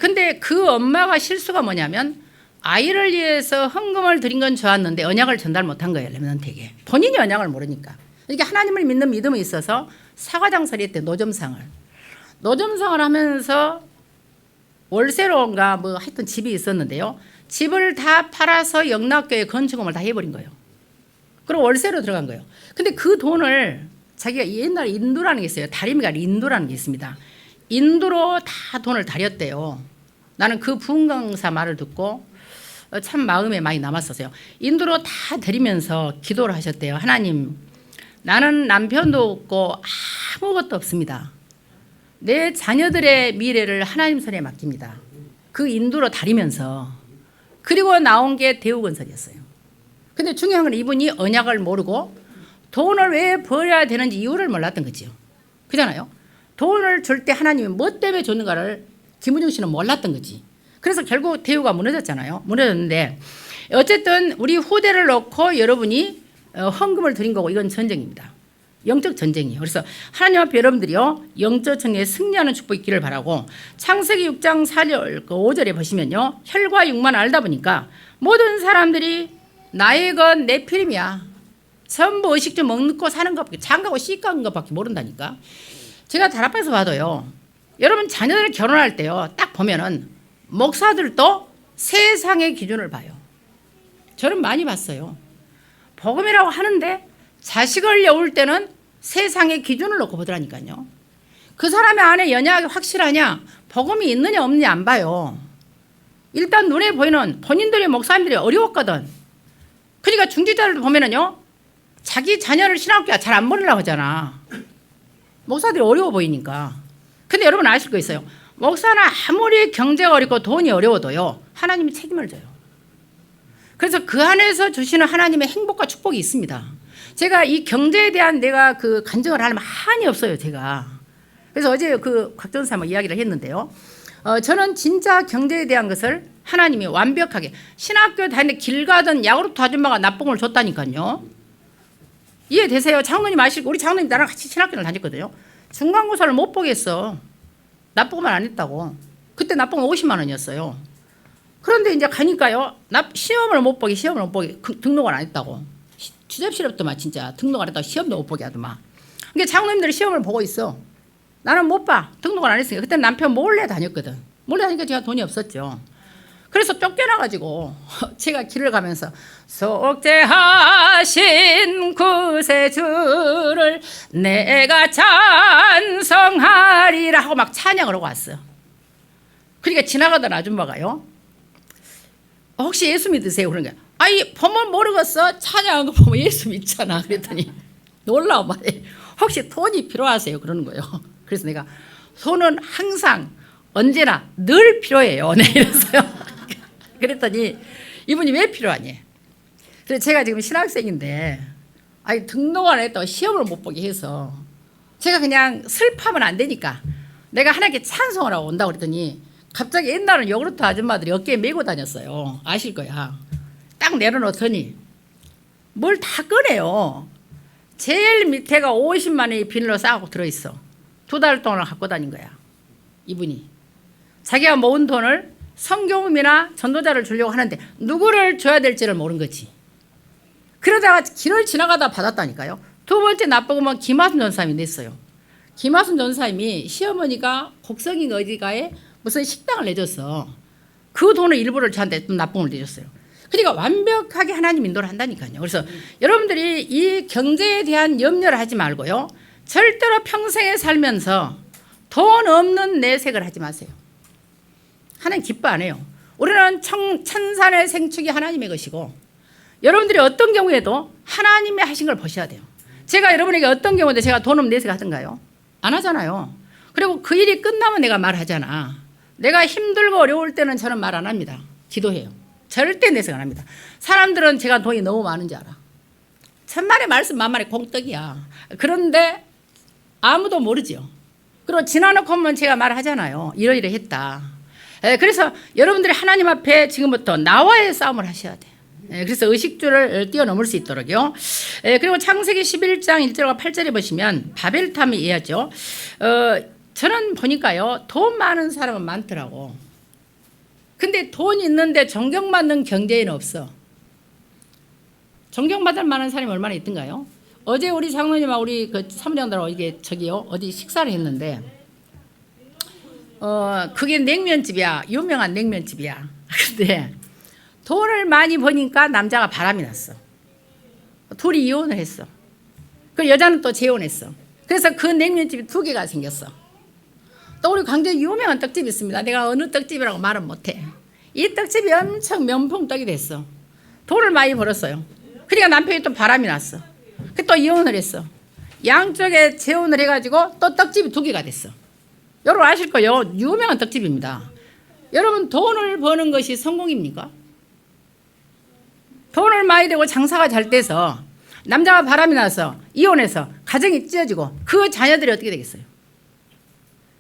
A: 근데 그 엄마가 실수가 뭐냐면 아이를 위해서 헌금을 드린 건 좋았는데 언약을 전달 못한 거예요, 렘넌트에게. 본인이 언약을 모르니까. 이게 하나님을 믿는 믿음이 있어서 사과장사를 했대, 노점상을 하면서 월세로인가 하여튼 집이 있었는데요. 집을 다 팔아서 영락교회 건축금을 다 해버린 거예요. 그리고 월세로 들어간 거예요. 근데 그 돈을 자기가 옛날에 인도라는 게 있어요. 다리미가 인도라는 게 있습니다. 인도로 다 돈을 다렸대요. 나는 그 부흥강사 말을 듣고 참 마음에 많이 남았었어요. 인도로 다 드리면서 기도를 하셨대요. 하나님, 나는 남편도 없고 아무것도 없습니다. 내 자녀들의 미래를 하나님 손에 맡깁니다. 그 인도로 다리면서. 그리고 나온 게 대우건설이었어요. 근데 중요한 건 이분이 언약을 모르고 돈을 왜 벌어야 되는지 이유를 몰랐던 거지요. 그잖아요. 돈을 줄 때 하나님이 뭐 때문에 줬는가를 김은중 씨는 몰랐던 거지. 그래서 결국 대우가 무너졌잖아요. 무너졌는데 어쨌든 우리 후대를 놓고 여러분이 헌금을 드린 거고 이건 전쟁입니다. 영적 전쟁이에요. 그래서 하나님 앞에 여러분들이요 영적 전쟁에 승리하는 축복이 있기를 바라고 창세기 6장 4절 5절에 보시면요 혈과 육만 알다 보니까 모든 사람들이 나의 것 내 피림이야. 전부 의식 좀 먹고 사는 것밖에 장가고 씻가는 것밖에 모른다니까. 제가 다락방에서 봐도요. 여러분 자녀들 결혼할 때요. 딱 보면은 목사들도 세상의 기준을 봐요. 저는 많이 봤어요. 복음이라고 하는데 자식을 여울 때는 세상의 기준을 놓고 보더라니까요. 그 사람의 안에 연약이 확실하냐 복음이 있느냐 없느냐 안 봐요. 일단 눈에 보이는 본인들의 목사님들이 어려웠거든. 그러니까 중지자를 보면은요. 자기 자녀를 신학교에 잘 안 보내려고 하잖아. 목사들이 어려워 보이니까. 근데 여러분 아실 거 있어요. 목사는 아무리 경제가 어렵고 돈이 어려워도요. 하나님이 책임을 져요. 그래서 그 안에서 주시는 하나님의 행복과 축복이 있습니다. 제가 이 경제에 대한 내가 그 간증을 하려면 한이 없어요. 제가. 그래서 어제 그 곽전사 이야기를 했는데요. 저는 진짜 경제에 대한 것을 하나님이 완벽하게 신학교 다니는데 길 가던 야구르트 아줌마가 납봉을 줬다니까요. 이해되세요? 장로님 아시고 우리 장로님 나랑 같이 신학교를 다녔거든요. 중간고사를 못 보겠어. 납봉만 안 했다고. 그때 납봉 50만 원이었어요. 그런데 이제 가니까요. 시험을 못 보게 등록을 안 했다고. 취업시럽더만 진짜 등록 안 했다고 시험도 못 보게 하더만. 그러니까 장로님들이 시험을 보고 있어. 나는 못 봐. 등록을 안 했으니까. 그때 남편 몰래 다녔거든. 몰래 다니니까 제가 돈이 없었죠. 그래서 쫓겨나가지고 제가 길을 가면서 속죄하신 구세주를 내가 찬송하리라 하고 막 찬양을 하고 왔어요. 그러니까 지나가던 아줌마가요. 혹시 예수 믿으세요? 그런 거야. 아이 보면 모르겠어. 찬양한 거 보면 예수 믿잖아. 그랬더니 놀라워 말해. 혹시 돈이 필요하세요? 그러는 거예요. 그래서 내가 돈은 항상 언제나 늘 필요해요. 네, 이랬어요. 그랬더니 이분이 왜 필요하니? 그래서 제가 지금 신학생인데 아니 등록 안 했다고 시험을 못 보게 해서 제가 그냥 슬퍼하면 안 되니까 내가 하나님께 찬송을 하고 온다고 그랬더니 갑자기 옛날은 요구르트 아줌마들이 어깨에 메고 다녔어요. 아실 거야. 딱 내려놓더니 뭘 다 꺼내요. 제일 밑에가 50만 원이 비닐로 싸고 들어있어. 2달 동안 갖고 다닌 거야. 이분이. 자기가 모은 돈을 성교음이나 전도자를 주려고 하는데 누구를 줘야 될지를 모르는 거지. 그러다가 길을 지나가다 받았다니까요. 두 번째 납부금은 김하순 전사님이 냈어요. 김하순 전사님이 시어머니가 곡성인 어디가에 무슨 식당을 내줬어. 그 돈을 일부를 저한테 납부금을 내줬어요. 그러니까 완벽하게 하나님 인도를 한다니까요. 그래서 여러분들이 이 경제에 대한 염려를 하지 말고요. 절대로 평생에 살면서 돈 없는 내색을 하지 마세요. 하나님 기뻐 안 해요. 우리는 천산의 생축이 하나님의 것이고 여러분들이 어떤 경우에도 하나님이 하신 걸 보셔야 돼요. 제가 여러분에게 어떤 경우인데 제가 돈 없는 내색 하던가요? 안 하잖아요. 그리고 그 일이 끝나면 내가 말하잖아. 내가 힘들고 어려울 때는 저는 말 안 합니다. 기도해요. 절대 내색 안 합니다. 사람들은 제가 돈이 너무 많은지 알아. 천만의 말씀 만만의 공떡이야. 그런데 아무도 모르죠. 그리고 지나놓고 하면 제가 말하잖아요. 이러이러 했다. 그래서 여러분들이 하나님 앞에 지금부터 나와의 싸움을 하셔야 돼요. 그래서 의식주를 뛰어넘을 수 있도록요. 그리고 창세기 11장 1절과 8절에 보시면 바벨탑이 이해하죠. 저는 보니까요. 돈 많은 사람은 많더라고. 근데 돈 있는데 존경받는 경제인은 없어. 존경받을 만한 사람이 얼마나 있던가요? 어제 우리 장로님하고 우리 그 사무장들하고 이게 저기요 어디 식사를 했는데 그게 냉면집이야. 유명한 냉면집이야. 근데 돈을 많이 버니까 남자가 바람이 났어. 둘이 이혼을 했어. 그 여자는 또 재혼했어. 그래서 그 냉면집이 2개가 생겼어. 또 우리 광주에 유명한 떡집이 있습니다. 내가 어느 떡집이라고 말은 못해. 이 떡집이 엄청 명품떡이 됐어. 돈을 많이 벌었어요. 그러니까 남편이 또 바람이 났어. 또 이혼을 했어. 양쪽에 재혼을 해가지고 또 떡집이 2개가 됐어. 여러분 아실 거예요. 유명한 떡집입니다. 여러분 돈을 버는 것이 성공입니까? 돈을 많이 되고 장사가 잘 돼서 남자가 바람이 나서 이혼해서 가정이 찢어지고 그 자녀들이 어떻게 되겠어요?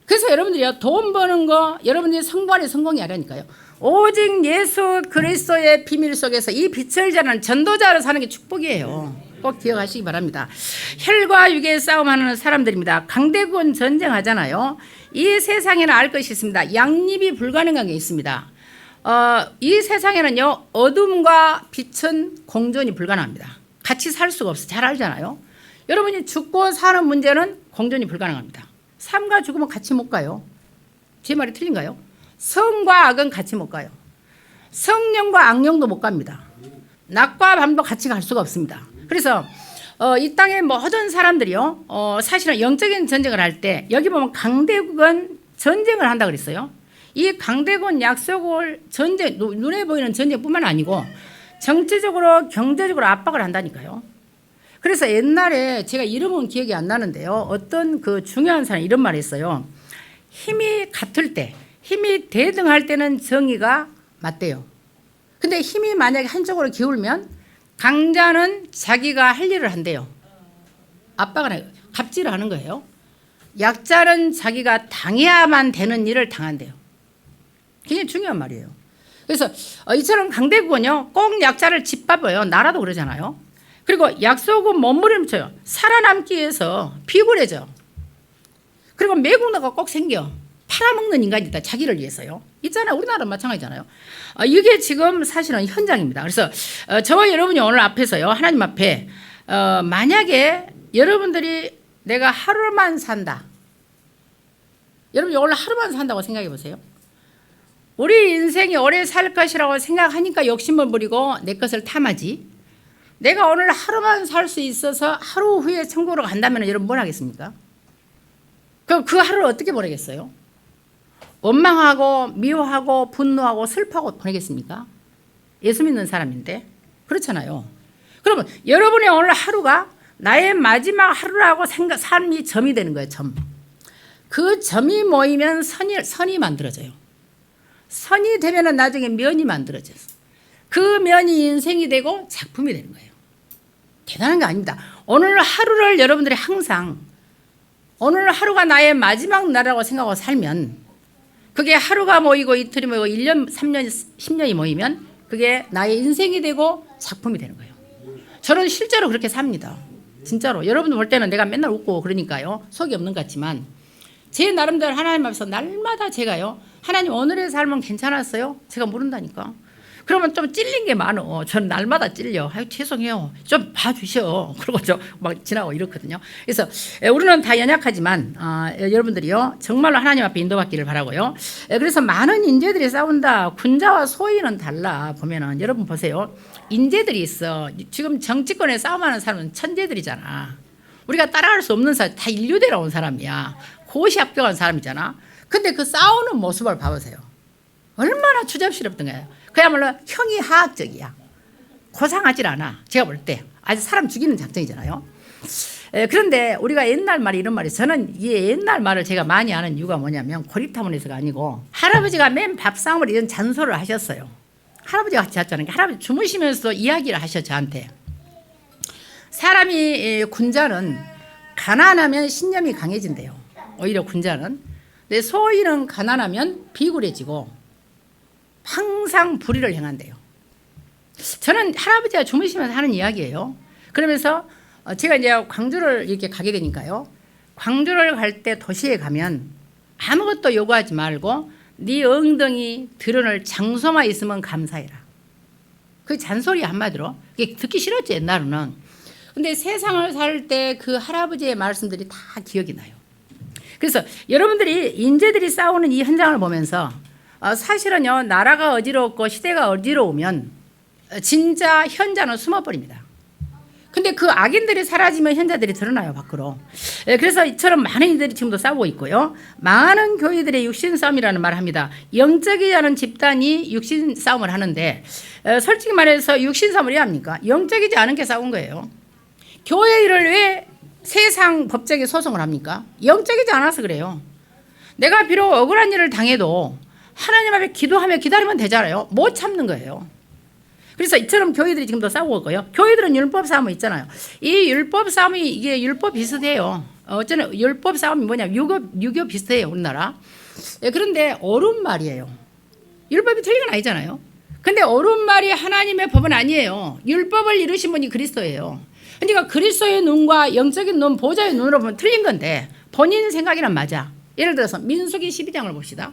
A: 그래서 여러분들이요, 돈 버는 거 여러분들이 성공하는 성공이 아니라니까요. 오직 예수 그리스도의 비밀 속에서 이 빛을 자는 전도자로 사는 게 축복이에요. 꼭 기억하시기 바랍니다. 혈과 육의 싸움하는 사람들입니다. 강대군 전쟁하잖아요. 이 세상에는 알 것이 있습니다. 양립이 불가능한 게 있습니다. 이 세상에는요, 어둠과 빛은 공존이 불가능합니다. 같이 살 수가 없어요. 잘 알잖아요. 여러분이 죽고 사는 문제는 공존이 불가능합니다. 삶과 죽음은 같이 못 가요. 제 말이 틀린가요? 성과 악은 같이 못 가요. 성령과 악령도 못 갑니다. 낮과 밤도 같이 갈 수가 없습니다. 그래서 이 땅의 모든 사람들이요, 사실은 영적인 전쟁을 할 때 여기 보면 강대국은 전쟁을 한다 그랬어요. 이 강대국 약속을 전쟁, 눈에 보이는 전쟁뿐만 아니고 정치적으로 경제적으로 압박을 한다니까요. 그래서 옛날에 제가 이름은 기억이 안 나는데요, 어떤 그 중요한 사람이 이런 말을 했어요. 힘이 같을 때, 힘이 대등할 때는 정의가 맞대요. 근데 힘이 만약에 한쪽으로 기울면 강자는 자기가 할 일을 한대요. 압박을 해요. 갑질을 하는 거예요. 약자는 자기가 당해야만 되는 일을 당한대요. 굉장히 중요한 말이에요. 그래서 이처럼 강대국은요, 꼭 약자를 짓밟아요. 나라도 그러잖아요. 그리고 약속은 몸부림쳐요. 살아남기 위해서 비굴해져. 그리고 매국노가 꼭 생겨. 팔아먹는 인간이 있다. 자기를 위해서요. 있잖아요. 우리나라는 마찬가지잖아요. 이게 지금 사실은 현장입니다. 그래서 저와 여러분이 오늘 앞에서요, 하나님 앞에 만약에 여러분들이 내가 하루만 산다. 여러분이 오늘 하루만 산다고 생각해 보세요. 우리 인생이 오래 살 것이라고 생각하니까 욕심을 부리고 내 것을 탐하지. 내가 오늘 하루만 살 수 있어서 하루 후에 천국으로 간다면 여러분 뭘 하겠습니까? 그럼 그 하루를 어떻게 보내겠어요? 원망하고 미워하고 분노하고 슬퍼하고 보내겠습니까? 예수 믿는 사람인데 그렇잖아요. 그러면 여러분의 오늘 하루가 나의 마지막 하루라고 삶이 점이 되는 거예요. 점. 그 점이 모이면 선이 만들어져요. 선이 되면 나중에 면이 만들어져요. 그 면이 인생이 되고 작품이 되는 거예요. 대단한 게 아닙니다. 오늘 하루를 여러분들이 항상 오늘 하루가 나의 마지막 날이라고 생각하고 살면, 그게 하루가 모이고 이틀이 모이고 1년, 3년, 10년이 모이면 그게 나의 인생이 되고 작품이 되는 거예요. 저는 실제로 그렇게 삽니다. 진짜로. 여러분들 볼 때는 내가 맨날 웃고 그러니까요, 속이 없는 것 같지만 제 나름대로 하나님 앞에서 날마다 제가요, 하나님 오늘의 삶은 괜찮았어요? 제가 모른다니까. 그러면 좀 찔린 게 많어. 저는 날마다 찔려. 아유, 죄송해요. 좀 봐주셔. 그러고 저 막 지나고 이렇거든요. 그래서 우리는 다 연약하지만 여러분들이요, 정말로 하나님 앞에 인도받기를 바라고요. 그래서 많은 인재들이 싸운다. 군자와 소인은 달라. 보면은 여러분 보세요. 인재들이 있어. 지금 정치권에 싸움하는 사람은 천재들이잖아. 우리가 따라갈 수 없는 사람, 다 인류대로 온 사람이야. 고시 합격한 사람이잖아. 근데 그 싸우는 모습을 봐보세요. 얼마나 추잡스럽던가요. 그야말로 형이 하학적이야. 고상하질 않아. 제가 볼 때 아주 사람 죽이는 작정이잖아요. 그런데 우리가 옛날 말이 이런 말이, 저는 이 옛날 말을 제가 많이 아는 이유가 뭐냐면 고리타문에서가 아니고 할아버지가 맨 밥상으로 이런 잔소리를 하셨어요. 할아버지가 같이 하잖아요. 할아버지 주무시면서도 이야기를 하셔 저한테. 사람이 군자는 가난하면 신념이 강해진대요. 오히려 군자는. 근데 소인은 가난하면 비굴해지고 항상 불의를 행한대요. 저는 할아버지가 주무시면서 하는 이야기예요. 그러면서 제가 이제 광주를 이렇게 가게 되니까요, 광주를 갈 때 도시에 가면 아무것도 요구하지 말고 네 엉덩이 드러낼 장소만 있으면 감사해라. 그 잔소리 한마디로. 이게 듣기 싫었지 옛날에는. 근데 세상을 살 때 그 할아버지의 말씀들이 다 기억이 나요. 그래서 여러분들이 인재들이 싸우는 이 현장을 보면서 사실은요, 나라가 어지럽고 시대가 어지러우면 진짜 현자는 숨어버립니다. 근데 그 악인들이 사라지면 현자들이 드러나요, 밖으로. 예, 그래서 이처럼 많은 이들이 지금도 싸우고 있고요. 많은 교회들의 육신 싸움이라는 말을 합니다. 영적이지 않은 집단이 육신 싸움을 하는데 솔직히 말해서 육신 싸움을 해야 합니까? 영적이지 않은 게 싸운 거예요. 교회 일을 왜 세상 법정에 소송을 합니까? 영적이지 않아서 그래요. 내가 비록 억울한 일을 당해도 하나님 앞에 기도하며 기다리면 되잖아요. 못 참는 거예요. 그래서 이처럼 교회들이 지금도 싸우고 있고요. 교회들은 율법 싸움이 있잖아요. 이 율법 싸움이 이게 율법 비슷해요. 어쩌면 율법 싸움이 뭐냐, 유교 비슷해요, 우리나라. 예, 그런데 옳은 말이에요. 율법이 틀린 건 아니잖아요. 근데 옳은 말이 하나님의 법은 아니에요. 율법을 이루신 분이 그리스도예요. 그러니까 그리스도의 눈과 영적인 눈, 보좌의 눈으로 보면 틀린 건데 본인 생각이란 맞아. 예를 들어서 민수기 12장을 봅시다.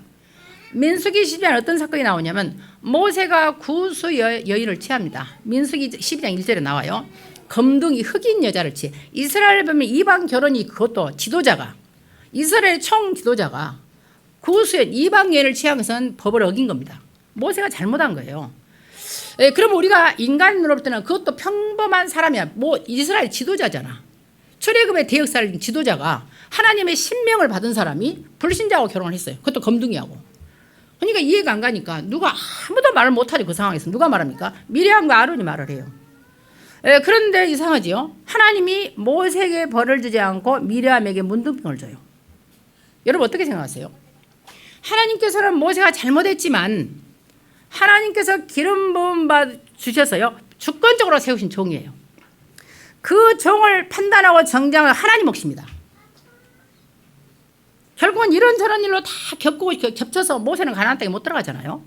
A: 민수기 12장에 어떤 사건이 나오냐면 모세가 구수 여인을 취합니다. 민수기 12장 1절에 나와요. 검둥이 흑인 여자를 취해. 이스라엘 보면 이방 결혼이 그것도 지도자가, 이스라엘 총 지도자가 구수의 이방 여인을 취한 것은 법을 어긴 겁니다. 모세가 잘못한 거예요. 예, 그럼 우리가 인간으로부터는 그것도 평범한 사람이야. 뭐 이스라엘 지도자잖아. 출애굽의 대역사를 지도자가 하나님의 신명을 받은 사람이 불신자하고 결혼을 했어요. 그것도 검둥이하고. 그러니까 이해가 안 가니까 누가 아무도 말을 못하죠. 그 상황에서 누가 말합니까? 미리암과 아론이 말을 해요. 예, 그런데 이상하지요. 하나님이 모세에게 벌을 주지 않고 미리암에게 문둥병을 줘요. 여러분 어떻게 생각하세요? 하나님께서는 모세가 잘못했지만 하나님께서 기름 부음 주셔서요 주권적으로 세우신 종이에요. 그 종을 판단하고 정장을 하나님 몫입니다. 결국은 이런저런 일로 다 겹쳐서 모세는 가나안 땅에 못 들어가잖아요.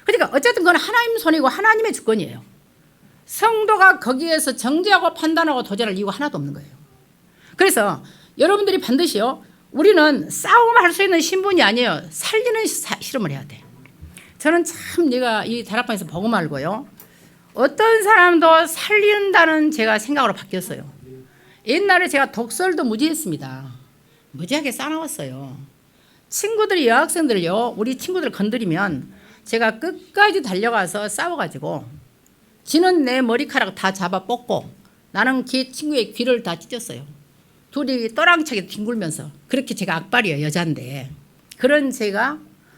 A: 그러니까 어쨌든 그건 하나님 손이고 하나님의 주권이에요. 성도가 거기에서 정죄하고 판단하고 도전할 이유가 하나도 없는 거예요. 그래서 여러분들이 반드시요, 우리는 싸움할 수 있는 신분이 아니에요. 살리는 실험을 해야 돼. 저는 참 내가 이 다락방에서 복음 알고요, 어떤 사람도 살린다는 제가 생각으로 바뀌었어요. 옛날에 제가 독설도 무지했습니다. 무지하게 싸나웠어요. 친구들이, 여학생들요, 우리 친구들 건드리면 제가 끝까지 달려가서 싸워가지고 지는 내 머리카락 다 잡아 뽑고 나는 친구의 귀를 다 찢었어요. 둘이 또랑차게 뒹굴면서. 그렇게 제가 악발이에요, 여잔데. 그런 제가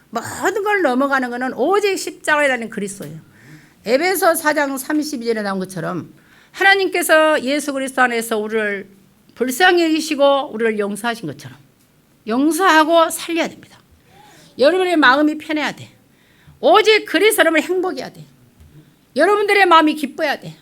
A: 모든 걸 넘어가는 것은 오직 십자가에 달린 그리스도예요. 에베소 4장 32절에 나온 것처럼 하나님께서 예수 그리스도 안에서 우리를 불쌍히 여기시고 우리를 용서하신 것처럼 용서하고 살려야 됩니다. 여러분의 마음이 편해야 돼. 오직 그리스도 여러분의 행복해야 돼. 여러분들의 마음이 기뻐야 돼.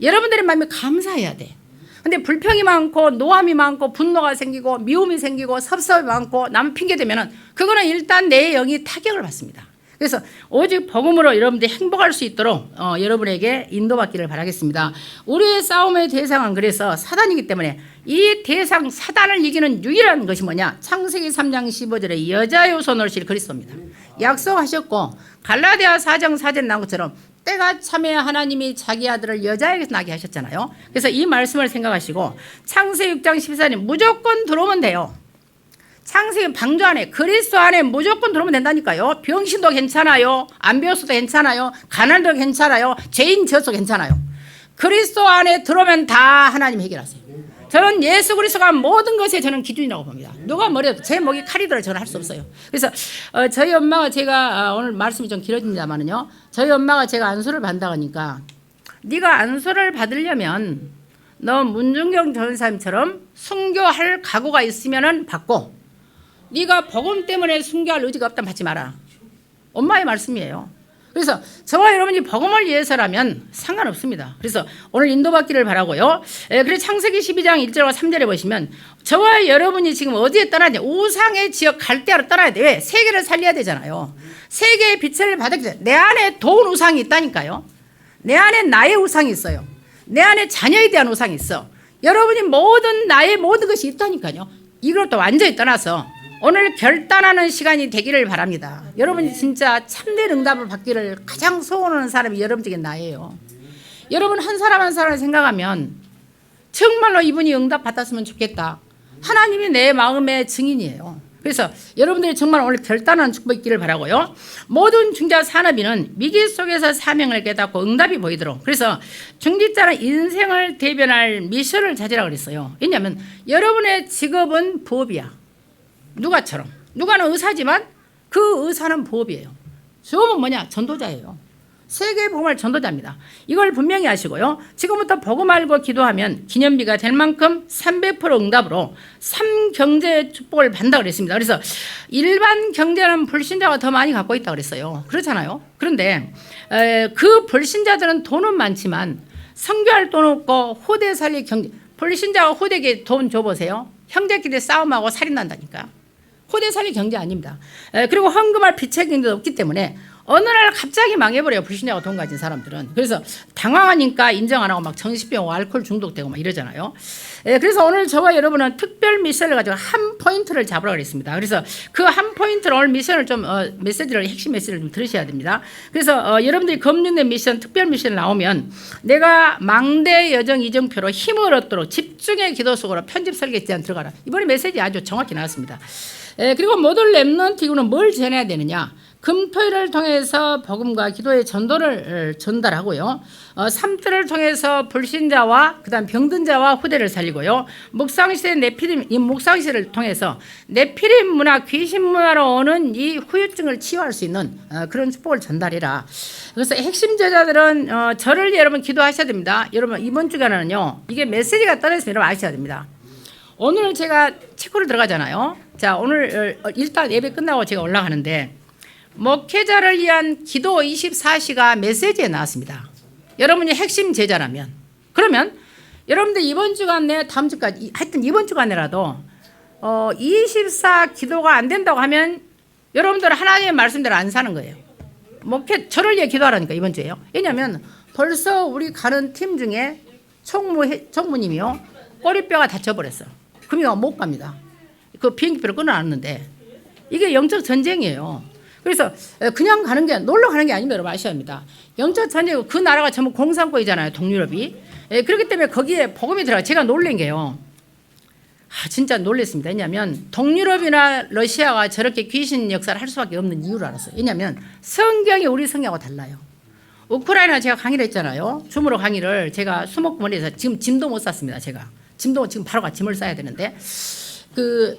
A: 여러분들의 마음이 감사해야 돼. 근데 불평이 많고 노함이 많고 분노가 생기고 미움이 생기고 섭섭이 많고 남 핑계대면은 그거는 일단 내 영이 타격을 받습니다. 그래서 오직 복음으로 여러분들이 행복할 수 있도록 여러분에게 인도받기를 바라겠습니다. 우리의 싸움의 대상은 그래서 사단이기 때문에 이 대상 사단을 이기는 유일한 것이 뭐냐? 창세기 3장 15절에 여자의 손을 실 그리스도입니다. 약속하셨고 갈라디아 4장 4절에 나온 것처럼 때가 참에 하나님이 자기 아들을 여자에게서 나게 하셨잖아요. 그래서 이 말씀을 생각하시고 창세기 6장 14절에 무조건 들어오면 돼요. 창세기 방주 안에 그리스도 안에 무조건 들어오면 된다니까요. 병신도 괜찮아요. 안 배웠어도 괜찮아요. 가난도 괜찮아요. 죄인 지어도 괜찮아요. 그리스도 안에 들어오면 다 하나님 해결하세요. 저는 예수 그리스도가 모든 것에 저는 기준이라고 봅니다. 누가 뭐래도 제 목에 칼이 들어 저는 할 수 없어요. 그래서 저희 엄마가 제가 오늘 말씀이 좀 길어집니다만은요. 저희 엄마가 제가 안수를 받는다고 하니까 네가 안수를 받으려면 너 문중경 전사님처럼 순교할 각오가 있으면은 받고 네가 복음 때문에 순교할 의지가 없다면 받지 마라. 엄마의 말씀이에요. 그래서 저와 여러분이 복음을 위해서라면 상관없습니다. 그래서 오늘 인도받기를 바라고요. 그래서 창세기 12장 1절과 3절에 보시면 저와 여러분이 지금 어디에 떠나야 돼? 우상의 지역 갈대아로 떠나야 돼. 왜? 세계를 살려야 되잖아요. 세계의 빛을 받았기 때문에 내 안에 돈 우상이 있다니까요. 내 안에 나의 우상이 있어요. 내 안에 자녀에 대한 우상이 있어. 여러분이 나의 모든 것이 있다니까요. 이것도 완전히 떠나서 오늘 결단하는 시간이 되기를 바랍니다. 여러분이 진짜 참된 응답을 받기를 가장 소원하는 사람이 여러분 중에 나예요. 여러분 한 사람 한 사람을 생각하면 정말로 이분이 응답 받았으면 좋겠다. 하나님이 내 마음의 증인이에요. 그래서 여러분들이 정말 오늘 결단하는 축복이 있기를 바라고요. 모든 중자 산업인은 위기 속에서 사명을 깨닫고 응답이 보이도록, 그래서 중직자는 인생을 대변할 미션을 찾으라고 그랬어요. 왜냐하면 여러분의 직업은 부업이야. 누가처럼. 누가는 의사지만 그 의사는 부업이에요. 주업은 뭐냐? 전도자예요. 세계 복음할 전도자입니다. 이걸 분명히 아시고요. 지금부터 복음 알고 기도하면 기념비가 될 만큼 300% 응답으로 3경제의 축복을 받는다 그랬습니다. 그래서 일반 경제는 불신자가 더 많이 갖고 있다고 그랬어요. 그렇잖아요. 그런데 그 불신자들은 돈은 많지만 선교할 돈 없고 후대 살릴 경제, 불신자가 후대에게 돈 줘보세요. 형제끼리 싸움하고 살인 난다니까. 후대 살릴 경제 아닙니다. 그리고 헌금할 빛의 경제도 없기 때문에 어느 날 갑자기 망해버려요. 불신자가 돈 가진 사람들은. 그래서 당황하니까 인정 안 하고 막 정신병, 알코올 중독되고 막 이러잖아요. 그래서 오늘 저와 여러분은 특별 미션을 가지고 한 포인트를 잡으라고 그랬습니다. 그래서 그 한 포인트를 오늘 미션을 좀 메시지를 핵심 메시지를 좀 들으셔야 됩니다. 그래서 여러분들이 검증된 미션, 특별 미션 나오면 내가 망대 여정 이정표로 힘을 얻도록 집중의 기도 속으로 편집 설계 제안 들어가라. 이번에 메시지 아주 정확히 나왔습니다. 그리고 모든 렘넌트이고는 뭘 전해야 되느냐? 금토일을 통해서 복음과 기도의 전도를 전달하고요. 3절을 통해서 불신자와 그다음 병든 자와 후대를 살리고요. 묵상시대 네피림, 이 묵상시대를 통해서 네피림 문화, 귀신 문화로 오는 이 후유증을 치유할 수 있는 그런 축복을 전달해라. 그래서 핵심 제자들은 저를 여러분 기도하셔야 됩니다. 여러분 이번 주간은요. 이게 메시지가 떨어져서 여러분 아셔야 됩니다. 오늘 제가 체코를 들어가잖아요. 자, 오늘 일단 예배 끝나고 제가 올라가는데 목회자를 위한 기도 24시가 메시지에 나왔습니다. 여러분이 핵심 제자라면, 그러면 여러분들 이번 주간 내 다음 주까지 하여튼 이번 주간에라도 24 기도가 안 된다고 하면 여러분들 하나님의 말씀대로 안 사는 거예요. 목회 저를 위해 기도하라니까 이번 주에요. 왜냐하면 벌써 우리 가는 팀 중에 총무님이요 꼬리뼈가 다쳐버렸어. 금이가 못 갑니다. 그 비행기표를 끊어놨는데 이게 영적 전쟁이에요. 그래서 그냥 가는 게 놀러 가는 게 아니면 여러분 아셔야 합니다. 영적 전쟁이고 그 나라가 전부 공산국이잖아요. 동유럽이. 그렇기 때문에 거기에 복음이 들어가. 제가 놀란 게요. 진짜 놀랐습니다. 왜냐하면 동유럽이나 러시아가 저렇게 귀신 역사를 할 수밖에 없는 이유를 알았어요. 왜냐하면 성경이 우리 성경하고 달라요. 우크라이나 제가 강의를 했잖아요. 줌으로 강의를 제가 수목구원에서 지금 짐도 못 쌌습니다. 제가 짐도 지금 바로 짐을 싸야 되는데 그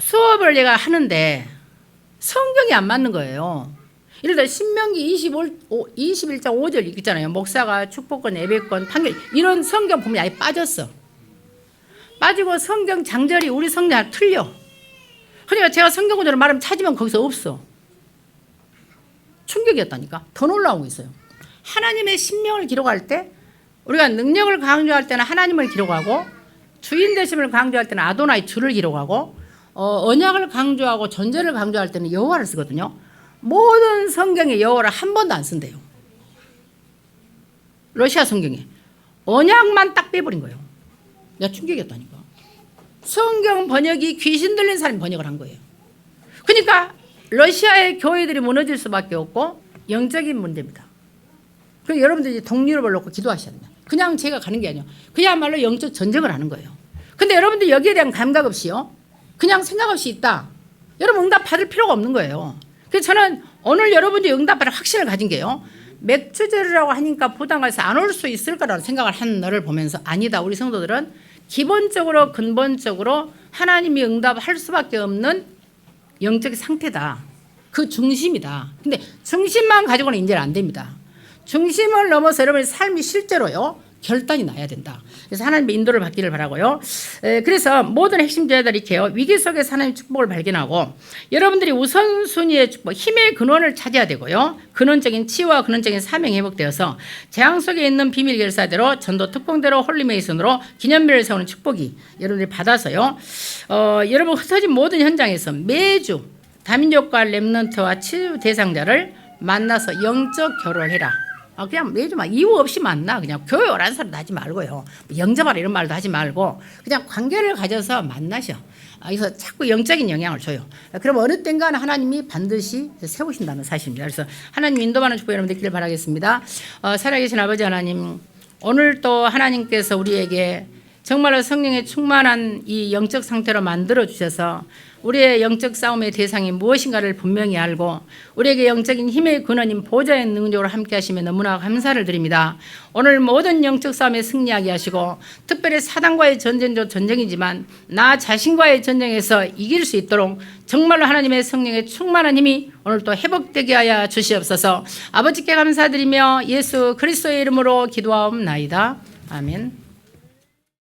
A: 수업을 제가 하는데 성경이 안 맞는 거예요. 예를 들어 신명기 21장 5절 있잖아요. 목사가 축복권, 예배권, 판결 이런 성경 보면 아예 빠졌어. 빠지고 성경 장절이 우리 성경과 틀려. 그러니까 제가 성경 구절을 말하면 찾으면 거기서 없어. 충격이었다니까. 더 놀라운 거 있어요. 하나님의 신명을 기록할 때 우리가 능력을 강조할 때는 하나님을 기록하고 주인 되심을 강조할 때는 아도나이 주를 기록하고 언약을 강조하고 전제를 강조할 때는 여호와를 쓰거든요. 모든 성경에 여호와를 한 번도 안 쓴대요. 러시아 성경에 언약만 딱 빼버린 거예요. 내가 충격이었다니까. 성경 번역이 귀신 들린 사람이 번역을 한 거예요. 그러니까 러시아의 교회들이 무너질 수밖에 없고 영적인 문제입니다. 그래서 여러분들이 동유럽을 놓고 기도하셔야 됩니다. 그냥 제가 가는 게 아니에요. 그야말로 영적 전쟁을 하는 거예요. 근데 여러분들 여기에 대한 감각 없이요. 그냥 생각 없이 있다. 여러분 응답 받을 필요가 없는 거예요. 그래서 저는 오늘 여러분들이 응답 받을 확신을 가진 게요. 맥주절이라고 하니까 부담가서 안 올 수 있을 거라는 생각을 하는 너를 보면서 아니다. 우리 성도들은 기본적으로 근본적으로 하나님이 응답할 수밖에 없는 영적 상태다. 그 중심이다. 근데 중심만 가지고는 이제는 안 됩니다. 중심을 넘어서 여러분의 삶이 실제로요. 결단이 나야 된다. 그래서 하나님의 인도를 받기를 바라고요. 그래서 모든 핵심 제자들이 이렇게요. 위기 속에서 하나님의 축복을 발견하고 여러분들이 우선순위의 축복, 힘의 근원을 찾아야 되고요. 근원적인 치유와 근원적인 사명이 회복되어서 재앙 속에 있는 비밀 결사대로 전도 특공대로 홀리메이슨으로 기념비를 세우는 축복이 여러분들이 받아서요. 여러분 흩어진 모든 현장에서 매주 다민족과 렘넌트와 치유 대상자를 만나서 영적 교류를 해라. 그냥 매주 막 이유 없이 만나. 그냥 교회 오라는 소리 하지 말고요. 영접하라 이런 말도 하지 말고 그냥 관계를 가져서 만나셔. 그래서 자꾸 영적인 영향을 줘요. 그럼 어느 땐가는 하나님이 반드시 세우신다는 사실입니다. 그래서 하나님 인도받는 축복 여러분 되기를 바라겠습니다. 살아계신 아버지 하나님, 오늘 또 하나님께서 우리에게 정말로 성령의 충만한 이 영적 상태로 만들어 주셔서 우리의 영적 싸움의 대상이 무엇인가를 분명히 알고 우리에게 영적인 힘의 근원인 보좌의 능력으로 함께 하시며 너무나 감사를 드립니다. 오늘 모든 영적 싸움에 승리하게 하시고 특별히 사단과의 전쟁도 전쟁이지만 나 자신과의 전쟁에서 이길 수 있도록 정말로 하나님의 성령의 충만한 힘이 오늘 또 회복되게 하여 주시옵소서. 아버지께 감사드리며 예수 그리스도의 이름으로 기도하옵나이다. 아멘.